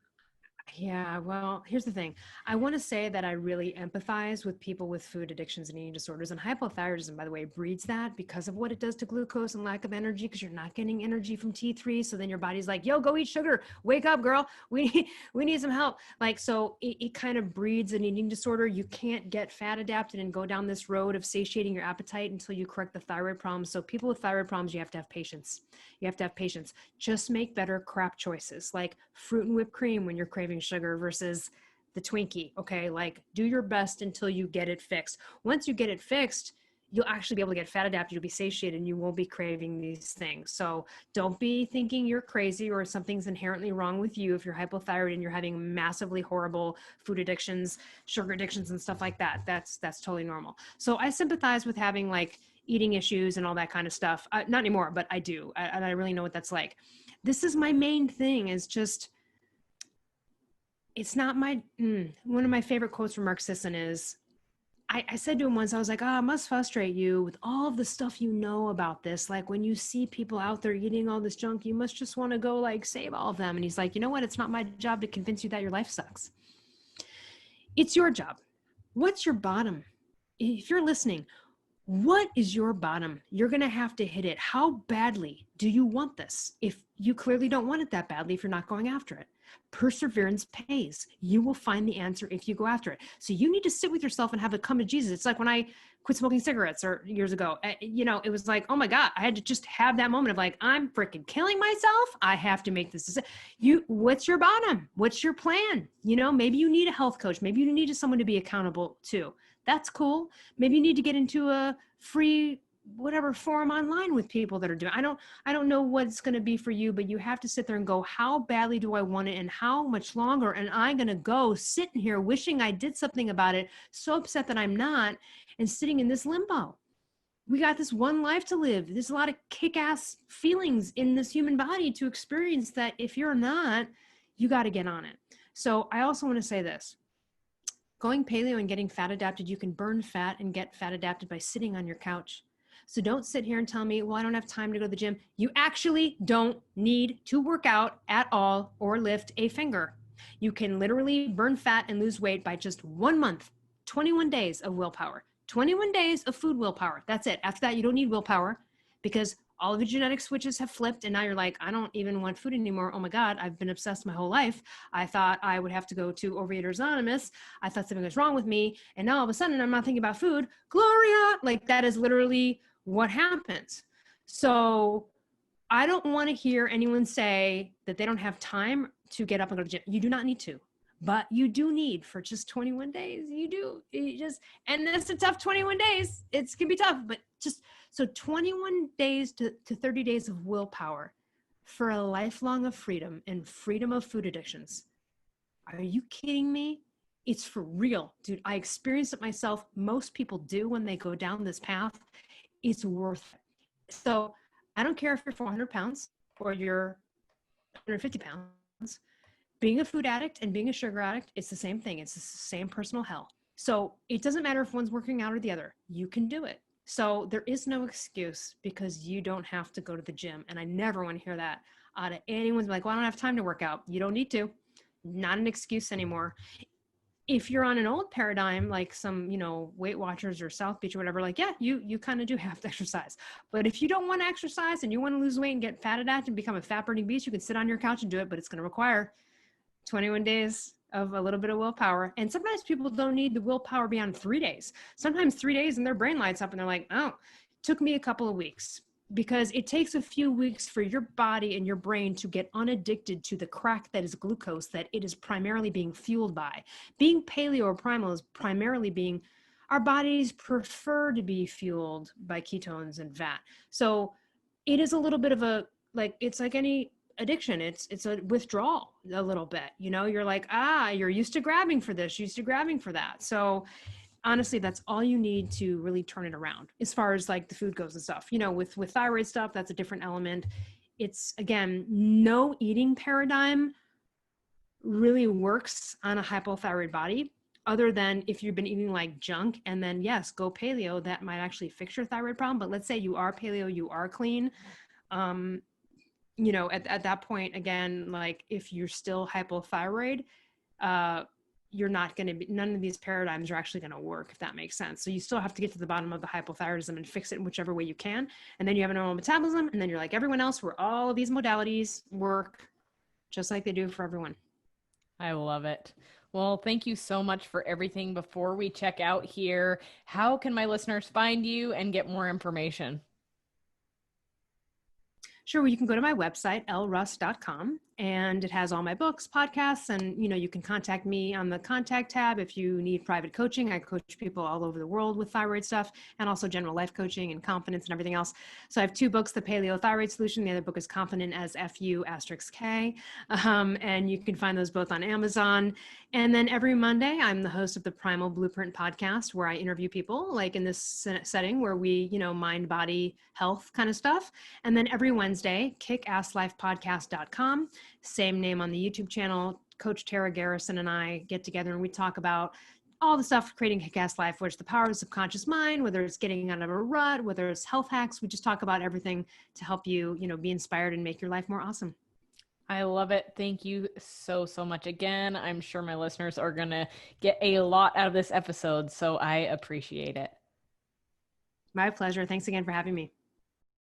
B: yeah, well, here's the thing. I want to say that I really empathize with people with food addictions and eating disorders. And hypothyroidism, by the way, breeds that because of what it does to glucose and lack of energy, because you're not getting energy from T3. So then your body's like, yo, go eat sugar. Wake up, girl. We need some help. Like, so it kind of breeds an eating disorder. You can't get fat adapted and go down this road of satiating your appetite until you correct the thyroid problems. So people with thyroid problems, you have to have patience. You have to have patience. Just make better crap choices, like fruit and whipped cream when you're craving sugar versus the Twinkie. Okay. Like, do your best until you get it fixed. Once you get it fixed, you'll actually be able to get fat adapted. You'll be satiated and you won't be craving these things. So don't be thinking you're crazy or something's inherently wrong with you if you're hypothyroid and you're having massively horrible food addictions, sugar addictions and stuff like that. That's totally normal. So I sympathize with having like eating issues and all that kind of stuff. Not anymore, but I do. And I really know what that's like. This is my main thing, is just, it's not my, one of my favorite quotes from Mark Sisson is, I said to him once, I was like, it must frustrate you with all of the stuff you know about this. Like, when you see people out there eating all this junk, you must just want to go like save all of them. And he's like, you know what? It's not my job to convince you that your life sucks. It's your job. What's your bottom? If you're listening, what is your bottom? You're going to have to hit it. How badly do you want this? If you clearly don't want it that badly, if you're not going after it. Perseverance pays. You will find the answer if you go after it. So you need to sit with yourself and have it come to Jesus. It's like when I quit smoking cigarettes or years ago, it was like, oh my God, I had to just have that moment of like, I'm freaking killing myself. I have to make this decision. What's your bottom? What's your plan? Maybe you need a health coach. Maybe you need someone to be accountable to. That's cool. Maybe you need to get into a free whatever forum online with people that are doing. I don't know what it's going to be for you, but you have to sit there and go, how badly do I want it and how much longer am I going to go sitting here wishing I did something about it, so upset that I'm not, and sitting in this limbo. We got this one life to live. There's a lot of kick-ass feelings in this human body to experience that if you're not, you got to get on it. So I also want to say this. Going paleo and getting fat adapted, you can burn fat and get fat adapted by sitting on your couch. So don't sit here and tell me, well, I don't have time to go to the gym. You actually don't need to work out at all or lift a finger. You can literally burn fat and lose weight by just 1 month, 21 days of willpower, 21 days of food willpower. That's it. After that, you don't need willpower because all of the genetic switches have flipped. And now you're like, I don't even want food anymore. Oh my God, I've been obsessed my whole life. I thought I would have to go to Overeaters Anonymous. I thought something was wrong with me. And now all of a sudden I'm not thinking about food. Gloria, like that is literally what happens. So I don't want to hear anyone say that they don't have time to get up and go to the gym. You do not need to, but you do need for just 21 days. And that's a tough 21 days. It's going to be tough, but so 21 days to 30 days of willpower for a lifelong of freedom and freedom of food addictions. Are you kidding me? It's for real, dude. I experienced it myself. Most people do when they go down this path. It's worth it. So I don't care if you're 400 pounds or you're 150 pounds. Being a food addict and being a sugar addict, it's the same thing. It's the same personal hell. So it doesn't matter if one's working out or the other. You can do it. So there is no excuse because you don't have to go to the gym. And I never want to hear that out of anyone's like, well, I don't have time to work out. You don't need to. Not an excuse anymore. If you're on an old paradigm, like some, Weight Watchers or South Beach or whatever, like, yeah, you kind of do have to exercise. But if you don't want to exercise and you want to lose weight and get fat adapted and become a fat burning beast, you can sit on your couch and do it, but it's going to require 21 days of a little bit of willpower. And sometimes people don't need the willpower beyond 3 days. Sometimes 3 days and their brain lights up and they're like, oh, it took me a couple of weeks. Because it takes a few weeks for your body and your brain to get unaddicted to the crack that is glucose that it is primarily being fueled by. Being paleo or primal is primarily being, our bodies prefer to be fueled by ketones and fat. So it is a little bit of it's like any addiction. It's a withdrawal a little bit, you're like, you're used to grabbing for this, used to grabbing for that. So honestly, that's all you need to really turn it around as far as like the food goes and stuff. With thyroid stuff, that's a different element. It's, again, no eating paradigm really works on a hypothyroid body other than if you've been eating like junk and then yes, go paleo, that might actually fix your thyroid problem. But let's say you are paleo, you are clean. At that point, again, like if you're still hypothyroid, you're not going to be, none of these paradigms are actually going to work, if that makes sense. So you still have to get to the bottom of the hypothyroidism and fix it in whichever way you can. And then you have a normal metabolism. And then you're like everyone else, where all of these modalities work just like they do for everyone.
A: I love it. Well, thank you so much for everything. Before we check out here, how can my listeners find you and get more information?
B: Sure. Well, you can go to my website, elleruss.com, and it has all my books, podcasts, and, you can contact me on the contact tab if you need private coaching. I coach people all over the world with thyroid stuff and also general life coaching and confidence and everything else. So I have 2 books, the Paleo Thyroid Solution. The other book is Confident as FU*K. And you can find those both on Amazon. And then every Monday, I'm the host of the Primal Blueprint podcast, where I interview people like in this setting where we, mind, body, health kind of stuff. And then every Wednesday, kickasslifepodcast.com, same name on the YouTube channel. Coach Tara Garrison and I get together and we talk about all the stuff creating kick-ass life, which the power of the subconscious mind, whether it's getting out of a rut, whether it's health hacks. We just talk about everything to help you, be inspired and make your life more awesome.
A: I love it. Thank you so, so much. Again, I'm sure my listeners are going to get a lot out of this episode, so I appreciate it.
B: My pleasure. Thanks again for having me.